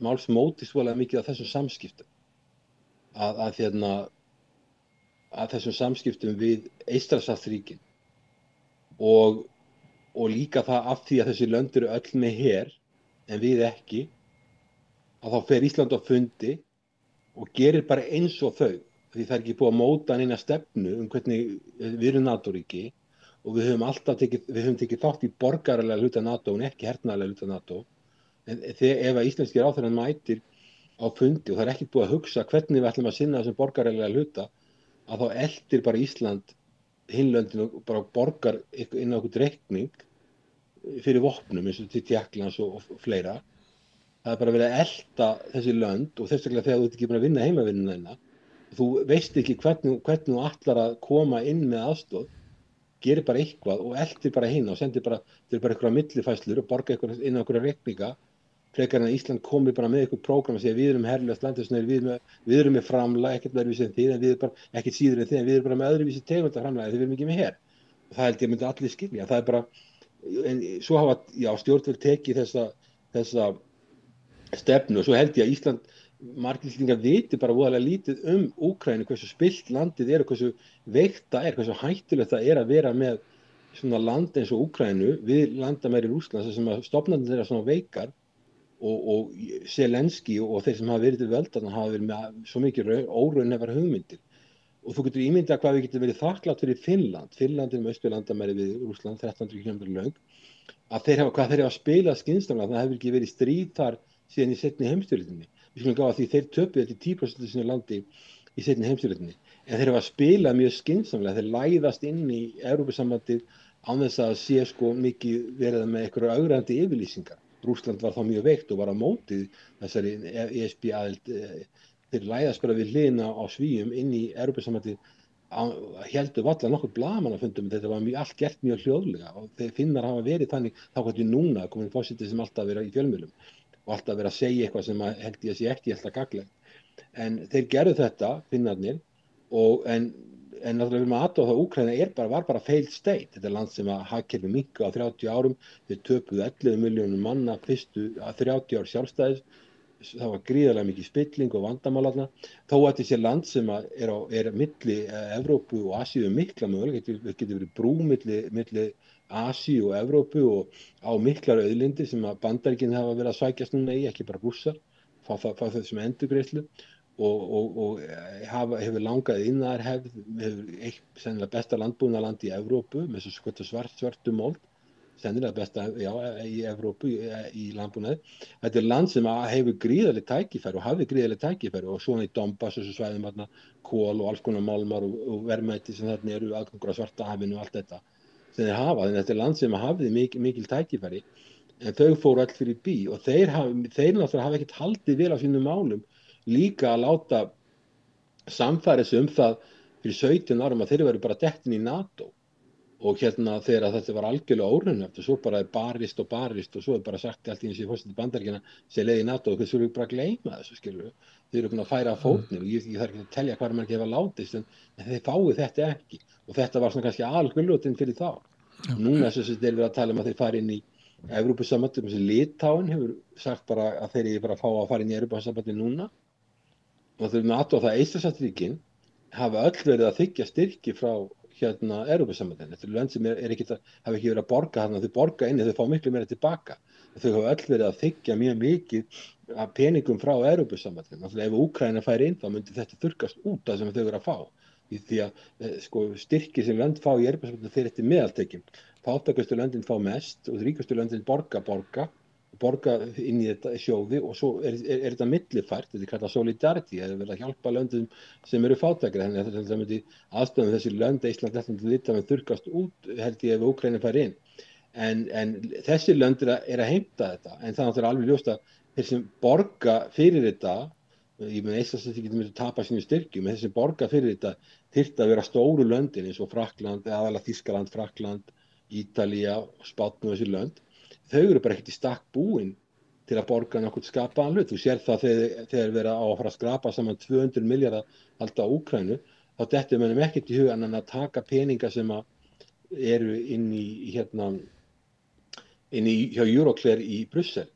máls móti svolega mikið af þessum samskiptum. Að þessum samskiptum við Eystrasaltsríkin. Og líka það af því að þessi lönd eru öll með her en við ekki, að þá fer Ísland á fundi og gerir bara eins og þau því það ekki búið að móta neina stefnu hvernig við erum NATO-ríki og við höfum tekið þátt í borgaralega hluta NATO en ekki hernaðarlega hluta NATO. En ef að íslenski ráðherrann mætir á fundi og það ekki búið að hugsa hvernig við ætlum að sinna þessum borgaralega hluta, að þá eldir bara Ísland hinlöndin og bara borgar inn á einhvern reikning fyrir vopnum eins og til Tékklands og fleira. Það bara verið að elta þessi lönd og þess vegna þegar þú ert ekki búin að vinna heimavinnuna þína, þú veist ekki hvernig þú ætlar að koma inn með aðstoð, gerir bara eitthvað og eldir bara hina og sendir bara, þeir bara einhverja millifæslur og borga inn á einhverja reikninga, frekar en að Ísland komi bara með eitthvað prógram og segja við erum herlaust landið, við erum með framlag, ekkert öðruvísi en þið, en við erum bara ekkert síður en þið, en við erum bara með öðruvísi tegunda framlag, þið erum ekki með her. Og það held ég myndi allir skilja. Það er bara, en svo hafa stjórnvöld tekið þessa stefnu og svo held ég að Ísland, margir Íslendingar viti bara voðalega lítið Úkraínu, hversu spillt landið er og hversu veikt það er, hversu hættulegt það er að vera með svona land eins og Úkraínu við landamæri Rússlands sem að stofnarnir þeirra svona veikar og Zelenski og þeir sem hafa verið til völdan hafa verið með svo mikið óraunhæfar hugmyndir. Og þú getur ímyndað hvað við getum verið þakklátt fyrir Finnland. Finnland er með austurlandamæri við Rússland, 1300 km löng, að hvað þeir hafa spilað skynsamlega, það hefur ekki verið stríð þar síðan í seinni heimsstyrjöldinni. Við skulum gá að því þeir töpuðu þetta í 10% af sínu landi í seinni heimsstyrjöldinni. En þeir hafa spilað mjög skynsamlega, þeir læðast inn í Evrópusambandið án þess að sé sko mikið verið með einhverjar ögrandi yfirlýsingar. Rússland var þá mjög veikt og var á móti þessari ESB aðild. Þeir læðast bara við hliðina á Svíum inn í Evrópusambandið, héldu varla nokkur blaðamannafundum, þetta var allt gert mjög hljóðlega og þeir Finnar hafa verið þannig þá hvernig núna komin forseti sem alltaf vera í fjölmiðlum og alltaf vera að segja eitthvað sem held ég að sé ekki alltaf gagnlegt. En þeir gerðu þetta, Finnarnir, en náttúrulega við maður aðtóða það að Úkraína var bara failed state. Þetta er land sem að hagkerfi minnka á 30 árum, þeir töpuðu 11 milljónum manna fyrstu að 30 ár sjálfstæðis, það var gríðarlega mikið spilling og vandamálarna, þó að þessi land sem er milli Evrópu og Asíu mikla mögulega, getur verið brú milli Asíu og Evrópu og á miklar auðlindir sem að Bandaríkin hafa verið að sækjast núna í, ekki bara Rússar, fá þau sem endurgreiðslu og hefur langað iðnaðarhefð, hefur sennilega besta landbúnaðarland í Evrópu með svo svörtu mold, sennilega besta í Evrópu í landbúnaði. Þetta er land sem hefur gríðarleg tækifæri og hafði gríðarleg tækifæri og svona í Donbass og svo svæðum þarna kol og alls konar málmar og verðmæti sem þarna eru aðgangur á Svartahafinu og allt þetta sem þeir hafa. Þannig að þetta er land sem hafði mikil tækifæri en þau fóru öll fyrir bí og þeir náttúrulega hafa ekkert haldið vel á sínum málum líka að láta samfæra sig það fyrir 17 árum að þeir veru bara dettin í NATO. Og þegar þetta var algjörlega óraunhæft og svo bara er barist og svo er bara sagt allt í eins og forseti Bandaríkjanna sem leiði í NATO og þess við bara gleyma þessu, skilur. Þeir eru búin að færa fótnir og ég þarf ekki að telja hvað margir hefa látist en þeir fáið þetta ekki og þetta var svona kannski algullutin fyrir þá. Núna þess að þeir verið að tala um að þeir fari inn í Evrópusambandið, sem Litáin hefur sagt bara að þeir eru bara að fá að fara inn í Evrópusambandið núna og þeir með aðtóða það Eystrasaltsríkin hafa öll verið að þiggja styrki frá Evrópusambandinu. Þetta er lönd sem hafa ekki verið að borga þarna, þau borga inni, þau fá miklu meira tilbaka. Þau hafa öll verið að þiggja mjög mikið af peningum frá Evrópusambandinu. Náttúrulega ef Úkraína færi inn þá myndi þetta þurrkast út af sem þau eru að fá. Því að styrkir sem lönd fá í Evrópusambandinu þeir eftir meðaltekjum. Fátækustu löndin fá mest og ríkustu löndin borga inn í þetta sjóði og svo er þetta millifært, þetta er kallað solidarity, það er verið að hjálpa löndum sem eru fátækri, þannig að þetta myndi aðstöðum þessi lönd, Ísland, Lettland og Litáin þurrkast út, held ég ef Úkraína fær inn. En þessi lönd er að heimta þetta, en það er alveg ljóst að þeir sem borga fyrir þetta, ég með Eystrasaltsríkin getur myndið að tapa sínu styrkjum, en þeir sem borga fyrir þetta þyrfti að vera stóru löndin eins og Frakkland, aðalega Þýskaland, Frakkland, Ítalía, Spánn og þessi lönd. Þau eru bara ekkert í stakk búin til að borga nokkuð skapaðan hlut. Þú sér það þegar vera á að fara að skrapa saman 200 milljarða alltaf á Úkraínu, þá dettur mönnum ekkert í hugan en að taka peninga sem eru inn í hjá Euroclear í Brussel.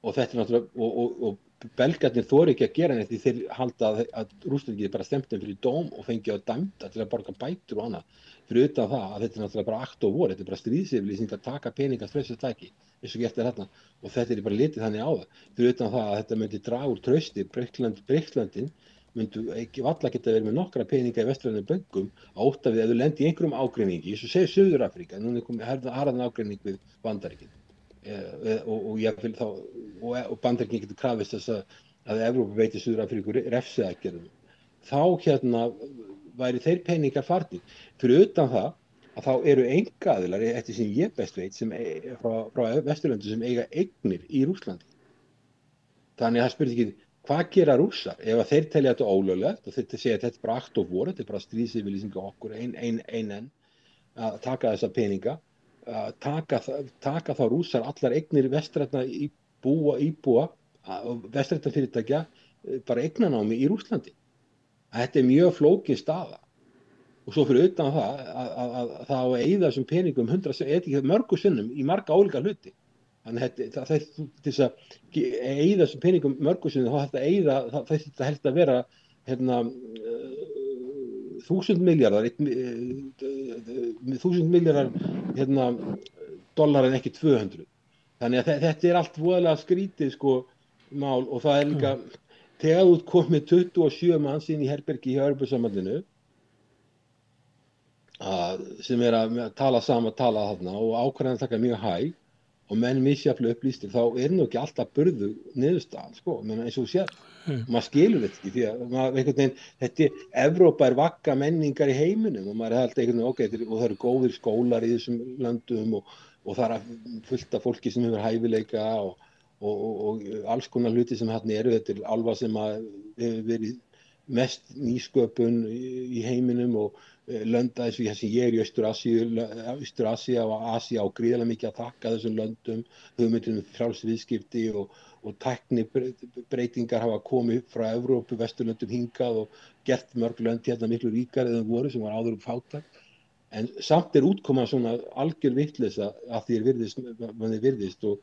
Og þetta er náttúrulega, og belgarnir þori ekki að gera neitt því þeir halda að Rússland bara stemt þeim fyrir dóm og fengi á dæmda til að borga bætur og annað. Fyrir utan það að þetta er náttúrulega bara akt og vor, þetta er bara stríðsyfirlýsing að taka peninga þrösutæki eins og gert er þarna og þetta er bara litið þannig á það. Fyrir utan það að þetta myndi draga úr trausti Bríklandin myndu ekki valla geta verið með nokkra peninga í vestrænum bönkum átt við ef þú lendi í einhverjum ágreiningi, eins og segir Suður-Afríka, núna er komið harðan ágreining við Bandaríkin og Bandaríkin getur krafist þess að Evrópa veiti Suður-Afríku refsiaðgerðum. Þá væri þeir peningar farnir. Fyrir utan það að þá eru einkaaðilar, eftir sem ég best veit, frá Vesturlöndum sem eiga eignir í Rússlandi. Þannig að það spyrir ekki, hvað gera Rússar? Ef að þeir telja þetta ólöglegt og þeir segja að þetta er bara akt of war, þetta er bara stríðsyfirlýsing á okkur ein að taka þessa peninga, taka þá Rússar allar eignir vestrænna íbúa, vestrænna fyrirtækja, bara eignanámi í Rússlandi. Þetta er mjög flókin staða. Og svo fyrir utan það að það á að eyða þessum peningum mörgu sinnum í marga ólíka hluti. Þannig að til þess að eyða þessum peningum mörgu sinnum þá þetta helst að vera 1000 milljarðar dollar en ekki 200. Þannig að þetta er allt voðalega skrítið mál og það er líka þegar þú komið 27 manns inn í herbergi í Evrópusambandinu sem að tala þarna og ákvarðanir taka mjög hæg og menn misjafnlega upplýstir, þá er nú ekki alltaf burðu niðurstaðan, eins og þú sér. Maður skilur þetta ekki, því að þetta Evrópa er vagga menningar í heiminum og maður er alltaf einhvern veginn, og það eru góðir skólar í þessum löndum og það er fullt af fólki sem hefur hæfileika og alls konar hluti sem hérna eru, þetta er alveg sem að hefur verið mest nýsköpun í heiminum og lönda eins og það sem ég er í Austur-Asíu og Asía og gríðarlega mikið að þakka þessum löndum, hugmyndum frjáls viðskipti og tæknibreytingar hafa komið frá Evrópu, Vesturlöndum hingað og gert mörg lönd hérna miklu ríkari en voru sem var áður fátækt. En samt er útkoman svona algjör vitleysa að því manni virðist og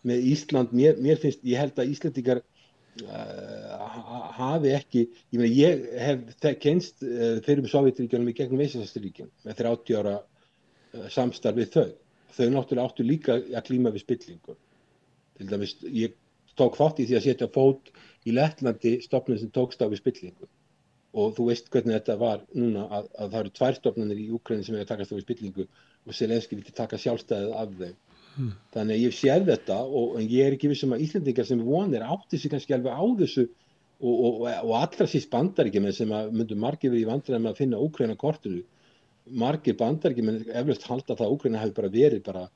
með Ísland, mér finnst, ég held að Íslendingar hafi ekki, ég hef kennst fyrir Sovétríkjunum í gegnum Eystrasaltsríkin með 30 ára samstarf við þau náttúrulega áttu líka að glíma við spillingu. Til dæmis, ég tók þátt í því að setja fót í Lettlandi stofnun sem tókst á við spillingu og þú veist hvernig þetta var núna að það eru 2 stofnanir í Úkraínu sem eiga að takast á við spillingu og Zelenský vildi taka sjálfstæðið af þeim. Þannig að ég séð þetta en ég er ekki viss að Íslendingar sem vonir átti sig kannski alveg á þessu og allra síst Bandaríkjamenn sem myndu margir verið í vandræðum með að finna Úkraínu á kortinu. Margir Bandaríkjamenn eflaust halda það að Úkraína hafi bara verið bara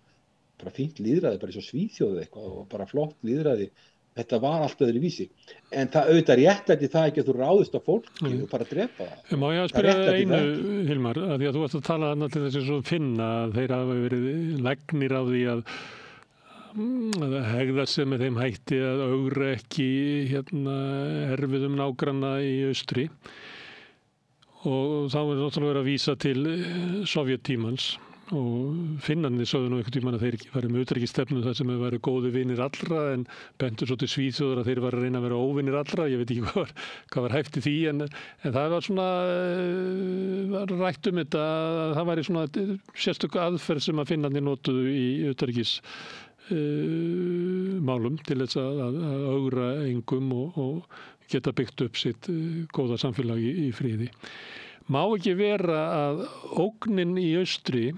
fínt lýðræði, bara eins og Svíþjóð eitthvað og bara flott lýðræði. Þetta var allt öðruvísi. En það auðvitað réttlæti það ekki að þú ráðist á fólki og bara drepa það. Má ég að spyrja einu, Hilmar, að því að þú varst að tala þarna til þess að finna að þeir hafa verið læknir á því að hegða sig með þeim hætti að ögra ekki erfiðum nágranna í austri. Og þá er náttúrulega verið að vísa til Sovéttímans. Og Finnarnir sögðu nú einhvern tímann að þeir ekki farið með utanríkisstefnu þar sem þeir væru góðu vinir allra en bentu svo til Svíþjóðar að þeir var að reyna að vera óvinir allra. Ég veit ekki hvað var hæft í því en það var svona var rætt þetta að það væri svona sérstök aðferð sem að Finnarnir notuðu í utanríkis málum til þess að ögra engum og geta byggt upp sitt góða samfélag í friði. Má ekki vera að ógnin í austri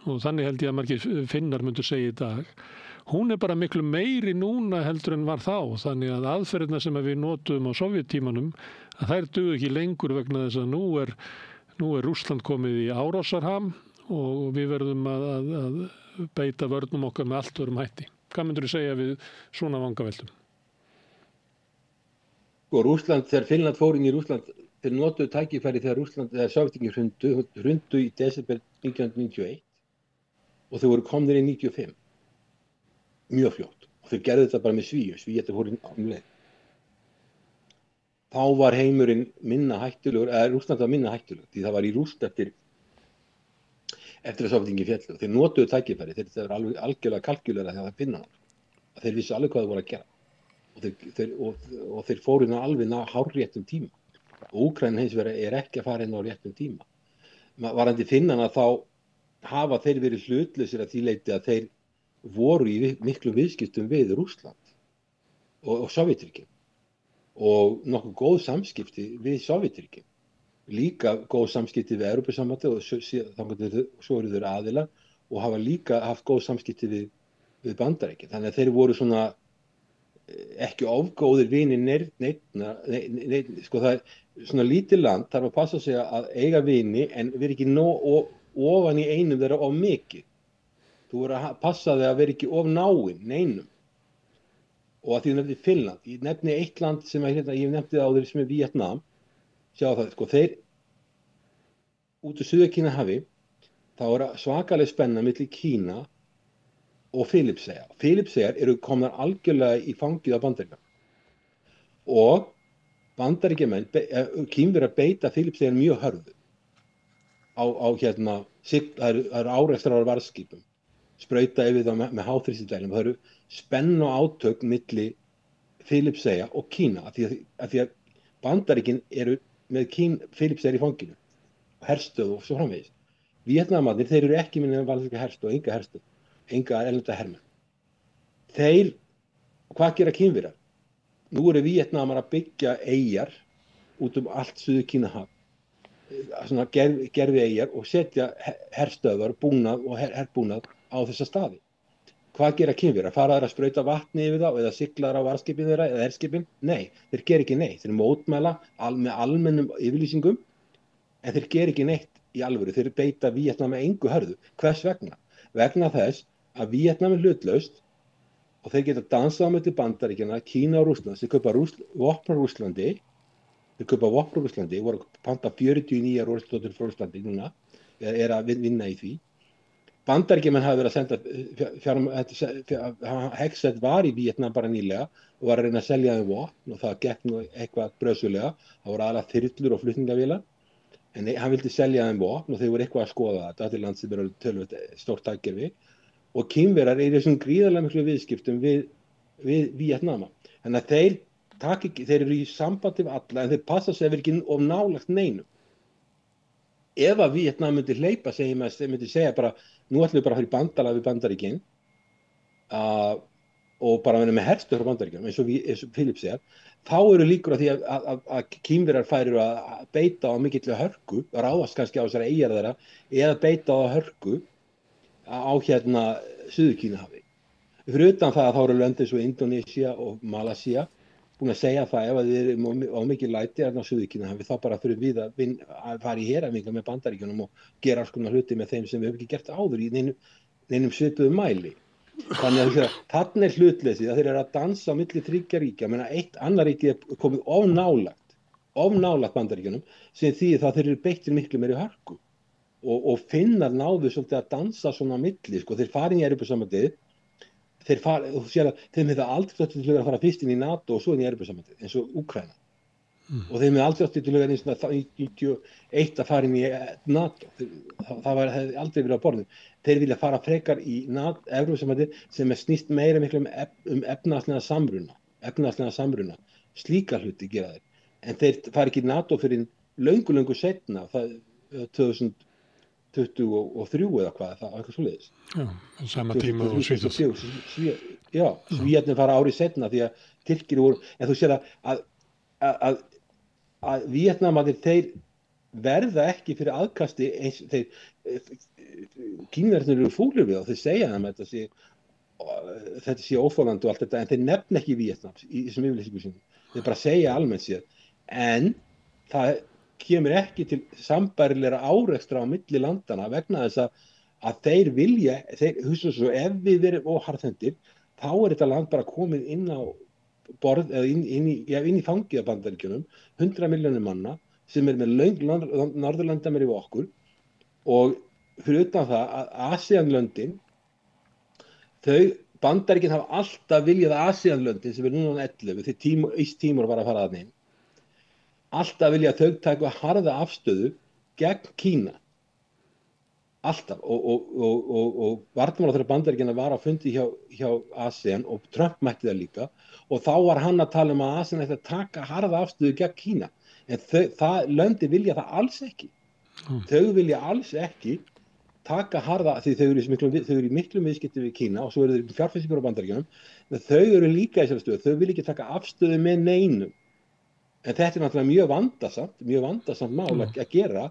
og þannig held ég að margir Finnar myndu segja í dag, hún er bara miklu meiri núna heldur en var þá, þannig að aðferðina sem við notuðum á Sovéttímanum, að þær dugu ekki lengur vegna þess að nú er Rússland komið í árásarham og við verðum að beita vörnum okkar með allt öðrum hætti. Hvað myndur þú segja við svona vangaveltum? Og Rússland, þegar Finnland fór inn í Rússland, þeir notuðu tækifæri þegar Sovétríkin hrundu í desember 1991 og þau voru komnir í 95. Mjög fljótt. Og þau gerðu þetta bara með Svíþetta fór inn leið. Þá var heimurinn minna hættulegur, Rússland var minna hættulegur, því það var í rúst eftir að Sovétríkin féllu. Þeir notuðu tækifæri, þeir var algjörlega kalkjulega þegar það finna hann. Þeir vissu alveg hvað það voru að gera. Og þeir fóru inn á alveg hárréttum tíma. Úkraína hins vegar er ekki að fara inn á réttum tíma. Varðandi Finnana þá hafa þeir verið hlutlausir að því leyti að þeir voru í miklu viðskiptum við Rússland og Sovétríkin. og nokkuð góð samskipti við Sovétríkin. Líka góð samskipti við Evrópusambandið og svo eru þeir aðilar og hafa líka haft góð samskipti við Bandaríkin. Þannig að þeir voru svona ekki ofgóðir vinir sko það svona lítið land þarf að passa sig að eiga vini en vera ekki ofan í einum þeirra of mikið. Þú verður að passa þig að vera ekki of náinn neinum. Og að því nefndi Finnland, ég nefni eitt land sem ég nefndi áður sem Víetnam, sjá það, sko þeir út úr Suður-Kínahafi, þá er svakalega spenna milli Kína og Filippseyja. Filippseyjar eru komnar algjörlega í fangið á Bandaríkjunum. Og Bandaríkjamenn, Kínverjar beita Filippseyjar mjög hörðu. Það eru árekstrar á varðskipum, sprauta yfir það með háþrýstidælum. Það eru spennu átök milli Filippseyja og Kína, af því að Bandaríkin eru með Filippseyjar í fanginu, herstöð og svo framvegis. Víetnamarnir, þeir eru ekki með valda herstöð og enga herstöð. Enga erlenda hermenn. Þeir, hvað gera Kínverjar? Nú eru Víetnamar að byggja eyjar út allt Suður-Kínahaf, svona gerfi eyjar og setja herstöðvar, búnað og herbúnað á þessa staði. Hvað gera Kínverjar? Fara þær að sprauta vatni yfir það eða sigla þær á varðskipin þeirra eða herskipin? Nei, þeir gera ekki neitt. Þeir mótmæla með almennum yfirlýsingum en þeir gera ekki neitt í alvöru. Þeir beita Víetnam með engu hörðu. Hvers vegna? Vegna þess að Víetnam hlutlaust og þeir geta dansað á milli Bandaríkjanna, Kína og Rússlands. Þeir kaupa vopn frá Rússlandi, voru að panta 40 nýjar orðstóttur frá Rússlandi núna, að vinna í því. Bandaríkjamenn hafa verið að senda, Hegseth var í Víetnam bara nýlega og var að reyna að selja þeim vopn og það gekk nú eitthvað brösulega. Það voru aðalega þyrlur og flutningavélar. En hann vildi selja þeim vopn og þeir voru eitthvað að skoða þetta til land sem eru töluvert stórt hagkerfi. Og Kínverjar eru í þessum gríðarlega miklu viðskiptum við Víetnama. Þannig að þeir eru í sambandi við alla en þeir passa sig að vera ekki of nálægt neinum. Ef að Víetnam myndi hleypa, myndi segja bara, nú ætlum við bara að fara í bandalag við Bandaríkin og bara vera með herstöð frá Bandaríkjunum eins og Filippseyjar, þá eru líkur að því að Kínverjar færu að beita á mikilli hörku, ráðast kannski á þessari eyjar þeirra, eða beita á hörku á Suður-Kínahafi. Fyrir utan það að þá eru lönd eins og Indónesía og Malasía búin að segja það ef þið eru á mikið læti á Suður-Kínahafi þá bara fyrir við að fara í heræfingar með Bandaríkjunum og gera alls konar hluti með þeim sem við hefum ekki gert áður í neinum svipuðum mæli. Þannig að þarna er hlutleysið að þeir eru að dansa á milli þriggja ríkja, eitt annar ríki er komið of nálægt Bandaríkjunum sem því það þeir eru beittir miklu meiri hörku og Finnar náðu svolítið að dansa svona á milli, sko, þeir fara inn í Evrópusambandið, þeim hefði aldrei átti til að fara fyrst inn í NATO og svo inn í Evrópusambandið eins og Úkraína. Og þeim hefði aldrei átti til að eins og 91 að fara inn í NATO. Það hefði aldrei verið á borðinu. Þeir vilja fara frekar í Evrópusambandið sem snýst meira miklu efnahagslega samruna. Slíka hluti gera þeir. En þeir fara ekki í NATO fyrir löngu seinna, 2023 eða hvað, það eitthvað svoleiðis. Já, sama tíma og Svíþjóð. Já, Svíarnir fara árið seinna því að Tyrkir voru, en þú sér að Víetnamarnir, þeir verða ekki fyrir aðkasti eins, Kínverjarnir eru fúlir við og þeir segja þeim að þetta sé óþolandi og allt þetta, en þeir nefna ekki Víetnam í þessum yfirlýsingum sínum. Þeir bara segja almennt sér, en það kemur ekki til sambærilegra árekstra á milli landana vegna þess að þeir vilja, hugsa svo, ef við verðum óharðhendir, þá er þetta land bara komið inn á borð, eða inn í fangið af Bandaríkjunum, 100 milljónir manna sem er með Norðurlandameri við okkur og fyrir utan það að ASEAN-löndin, Bandaríkin hafa alltaf viljað að ASEAN-löndin sem er núna 11, þegar East Timor var að fara þarna inn, alltaf vilja þau taka harða afstöðu gegn Kína. Alltaf. Og varnarmálaráðherra Bandaríkjanna var á fundi hjá ASEAN og Trump mætti það líka og þá var hann að tala að ASEAN ætti að taka harða afstöðu gegn Kína. En löndi vilja það alls ekki. Þau vilja alls ekki taka harða, því þau eru í miklum viðskipti við Kína og svo eru þau fjárfestingar á Bandaríkjunum, en þau eru líka í þessari stöðu, þau vilja ekki taka afstöðu með neinum. En þetta náttúrulega mjög vandasamt mál að gera,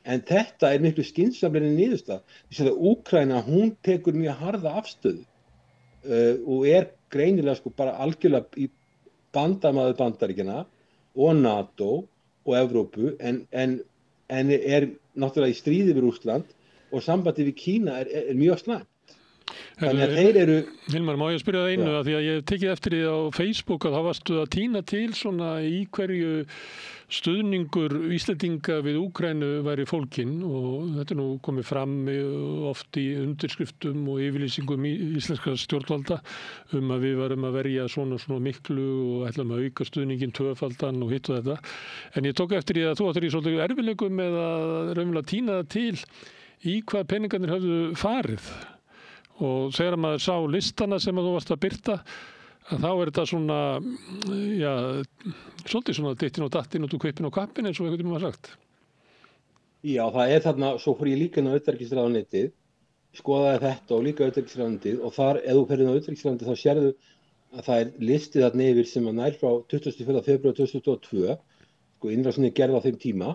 en þetta miklu skynsamlegri niðurstaða. Þess að Úkraína, hún tekur mjög harða afstöðu og greinilega sko bara algjörlega í bandamaður Bandaríkjanna og NATO og Evrópu, en náttúrulega í stríði við Rússland og sambandi við Kína mjög slæmt. Þannig að þeir eru... Hilmar, má ég spyrja það einu, að því að ég hef tekið eftir því á Facebook að þá varstu að tína til svona í hverju stuðningur Íslendinga við Úkraínu væri fólginn, og þetta nú komið fram oft í undirskriftum og yfirlýsingum íslenska stjórnvalda að við varum að verja svona miklu og ætlum að auka stuðningin tvöfaldan og hitt og þetta. En ég tók eftir því að þú áttir í svolítið erfiðleikum með að raunverulega tína það til í hvað peningarnir höfðu farið. Og þegar maður sá listana sem að þú varst að birta, að þá þetta svona, svolítið svona dittin og dattin út úr kvippin og kappin eins og einhvern veginn var sagt. Já, það þarna, svo fór ég líka inn á utanríkisráðuneytið, skoðaði þetta og líka utanríkisráðuneytið, og þar, ef þú ferð inn á utanríkisráðuneytið, þá sérðu að það listið þarna yfir sem að nær frá 24. febrúar 2022, sko innrásinni gerð á þeim tíma,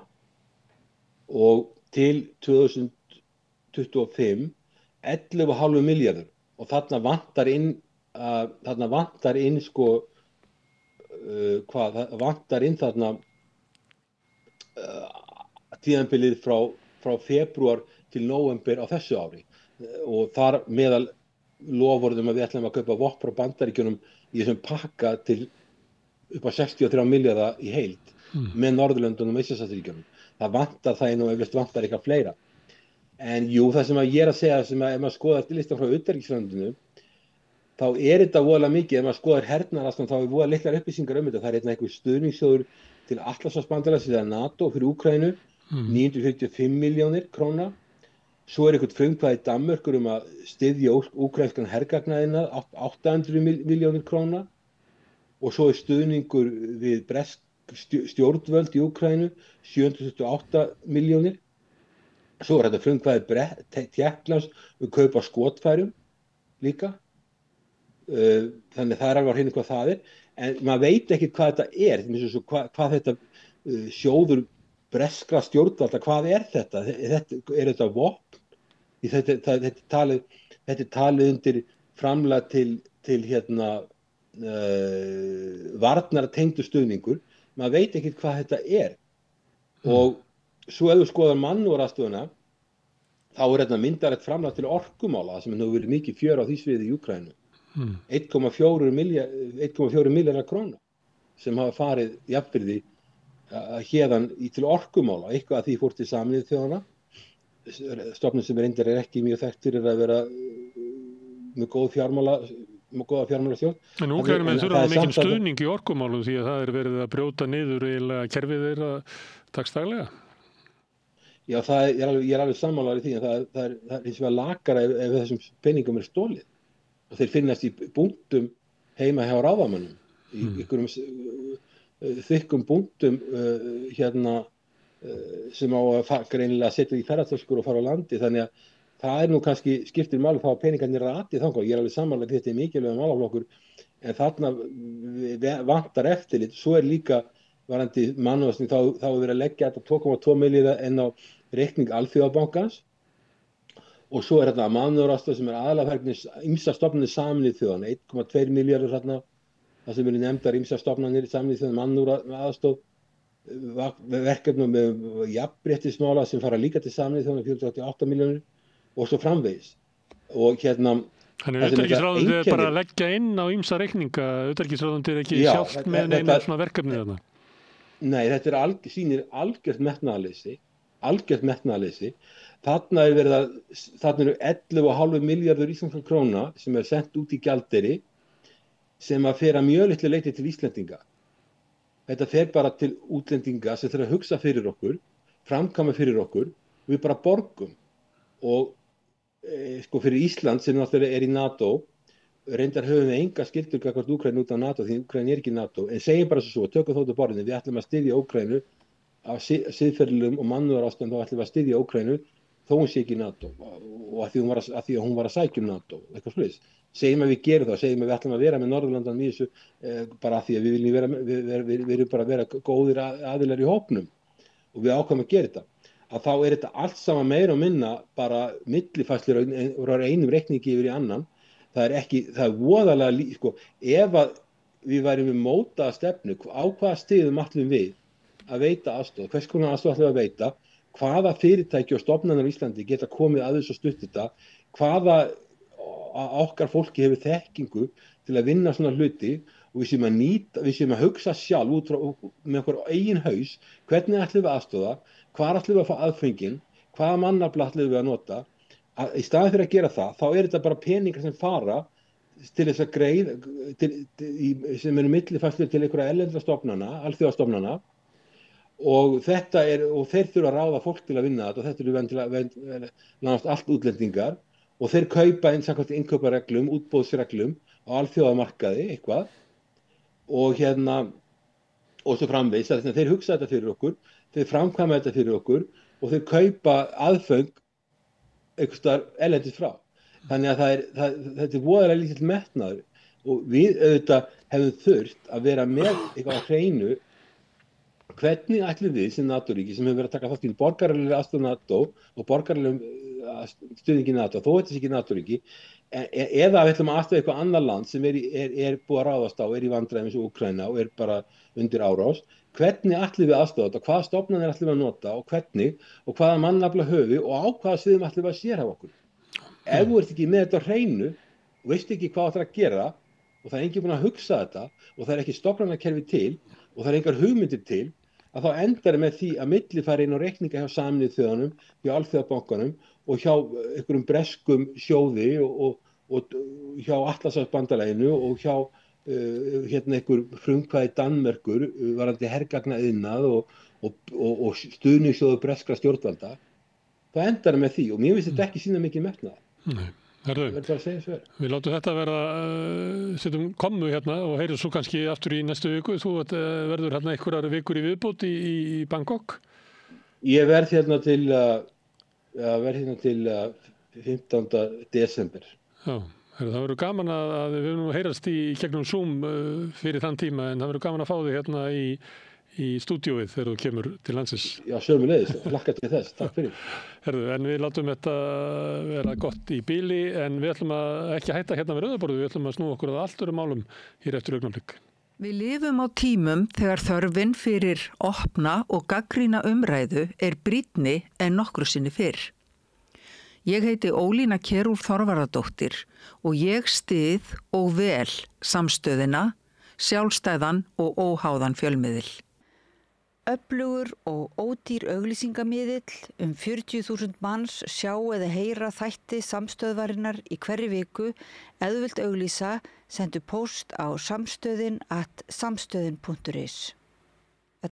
og til 2025, 11,5 milljarður, og þarna vantar inn sko vantar inn þarna tíðanbilið frá febrúar til nóvember á þessu ári, og þar meðal loforðum að við ætlum að kaupa vopn frá Bandaríkjunum í þessum pakka til upp á 63 milljarða í heild með Norðurlöndunum og Eystrasaltsríkjunum. Það vantar það inn og eflaust vantar eitthvað fleira. En jú, það sem að ég að segja, sem að ef maður skoðar listan frá utanríkisráðuneytinu, þá þetta voðalega mikið, ef maður skoðar hernaðaraðstoð, þá voða litlar upplýsingar þetta. Það einhver stuðningssjóður til Atlantshafsbandalagsins eða NATO fyrir Úkraínu, 945 milljónir króna. Svo einhvern frumkvæði Danmörkur að styðja úkraínskan hergagnaðina, 800 milljónir króna. Og svo stuðningur við bresk stjórnvöld í Úkraínu, 728 milljónir. Svo þetta frumkvæði Tékklands kaupa skotfærum líka. Þannig það alveg á hreinu hvað það en maður veit ekki hvað þetta hvað þetta sjóður breskra stjórnvalda, hvað þetta? Þetta vopn? Þetta talið undir framlag til varnartengdu stuðningur. Maður veit ekki hvað þetta og svo ef þú skoðar mannúðaraðstoðina, þá þetta myndarlegt framlag til orkumála, sem hefur verið mikið fjör á því sviði í Úkraínu. 1,4 milljarðar króna sem hafa farið jafnvirði héðan til orkumála, eitthvað að því fór til Sameinuðu þjóðanna, stofnun sem reyndar ekki mjög þekkt fyrir að vera með góða fjármálastjórn. En Úkraínumenn þurfa mikinn stuðning í orkumálum því að það verið að brjóta niður eiginlega kerfið þeirra dagsdaglega. Já, ég alveg sammálaður í því, en það hins vegar lakara ef þessum peningum stolið. Og þeir finnast í búntum heima hjá ráðamönnum, í einhverjum þykkum búntum sem á að greinilega setja í ferðartöskur og fara á landi. Þannig að það nú kannski skiptir máli þá að peningarnir rati þangað. Ég alveg sammála því þetta mikilvægur málaflokkur, en þarna vantar eftirlit. Svo líka varðandi mannúðarstöð, þá verið að leggja þetta 2,2 milljarða inn á reikning Alþjóðabankans, og svo þetta mannúðaraðstoð sem aðalega ýmsar stofnanir Sameinuðu þjóðanna, 1,2 milljarður þarna, það sem eru nefndar ýmsar stofnanir Sameinuðu þjóðanna, mannúðaraðstoð, verkefnum með jafnréttismála sem fara líka til Sameinuðu þjóðanna, 488 milljónir, og svo framvegis. Og Þannig utanríkisráðuneytið bara að leggja inn á ýmsa reikninga, utanríkisráðuneytið ekki sjálft með neina svona verkefni þarna? Nei, þetta sýnir algjört metnaðarleysi. Þarna eru 11,5 milljarður íslenskra króna sem sent út í gjaldeyri sem að fer að mjög litlu leyti til Íslendinga. Þetta fer bara til útlendinga sem þurfa að hugsa fyrir okkur, framkvæma fyrir okkur, og við bara borgum. Og sko fyrir Ísland sem náttúrulega í NATO, reyndar höfum við enga skyldur gagnvart Úkraínu út af NATO, því Úkraína ekki í NATO, en segjum bara svo, tökum þóttu borðinu, við ætlum að styðja Úkraínu af siðferðilegum og mannúðaraðstoð, þá ætlum við að styðja Úkraínu þó hún sé ekki í NATO og að því að hún var að sækja NATO, eitthvað svoleiðis. Segjum að við gerum það, segjum að við ætlum að vera með Norðurlandanum í þessu bara að því að við viljum við erum bara að vera góðir aðilar í hópnum og við ákveðum að gera þetta. Að þá þetta allt saman meira og minna bara millifærslur á einum reikningi yfir í annan. Það er voðalega sko, ef að við værum við mótaða stefnu, á hvaða stigum ætlum við að veita aðstoð, hvers konar aðstoð ætlum við að veita, hvaða fyrirtæki og stofnanir á Íslandi geta komið að þessu stutt þetta, hvaða okkar fólki hefur þekkingu til að vinna svona hluti og við séum að hugsa sjálf út frá með okkur eigin haus, hvernig ætlum við aðstoða, hvar ætlum við að fá aðfengin, hvaða mannafla ætlum við að nota. Í staðinn fyrir að gera það, þá þetta bara peningar sem fara til þess að greið sem eru millifærslur til einhverja erlendra stofnana, alþjóðastofnana og þeir þurfa að ráða fólk til að vinna þetta og þetta eru nánast allt útlendingar og þeir kaupa samkvæmt innkaupareglum, útboðsreglum á alþjóðamarkaði eitthvað og og svo framvegis, þannig að þeir hugsa þetta fyrir okkur, þeir framkvæma þetta fyrir okkur og þeir kaupa aðföng einhvers staðar erlendis frá. Þannig að þetta voðalega lítill metnaður og við auðvitað hefum þurft að vera með eitthvað á hreinu hvernig ætlum við sem NATO-ríki sem hefur verið að taka þátt í borgaralegri aðstoð NATO og borgaralegum stuðningi NATO, þó þetta sé ekki NATO-ríki, eða við ætlum að aðstoða eitthvað annað land sem er búið að ráðast á, í vandræðum eins og Úkraína og bara undir árás, hvernig ætlum við aðstoða þetta, hvaða stofnanir ætlum við að nota og hvernig og hvaða mannafla höfum við og á hvaða sviðum ætlum við að sérhæfa okkur. Ef þú ert ekki með þetta á hreinu og veist ekki hvað þú ætlar að gera og það er enginn búinn að hugsa þetta og það er ekki stofnanakerfi til og það er engar hugmyndir til, að þá endar með því að millifæra inn á reikninga hjá Sameinuðu þjóðunum, hjá Alþjóðabankanum og hjá einhverjum breskum sjóði og hjá Atlantshafsbandalaginu og hjá einhver frumkvæði Danmerkur varðandi hergagnaiðnað og stuðningssjóður breskra stjórnvalda. Það endar með því og mér finnst þetta ekki sýna mikið metnað. Nei, við látum þetta vera, setjum kommu og heyrum svo kannski aftur í næstu viku. Þú verður einhverjar vikur í viðbót í Bangkok? Ég verð til 15. desember. Já, það verður gaman að við höfum heyrast í gegnum Zoom fyrir þann tíma en það verður gaman að fá þig í stúdíóið þegar þú kemur til landsins. Já, sömuleiðis, hlakka til þess. Takk fyrir. En við látum þetta vera gott í bili en við ætlum að ekki hætta við rauðaborðið, við ætlum að snúa okkur að allt öðrum málum hér eftir augnablik. Við lifum á tímum þegar þörfin fyrir opna og gagnrýna umræðu brýnni en nokkru sinni fyrr. Ég heiti Ólína Kjerúlf Þorvarðardóttir og ég styð og vel samstöðina, sjálfstæðan og óháðan fjölmiðil. Öflugur og ódýr auglýsingamiðill 40.000 manns sjá eða heyra þætti samstöðvarinnar í hverri viku. Ef þú vilt auglýsa, sendu póst á samstöðin@samstöðin.is.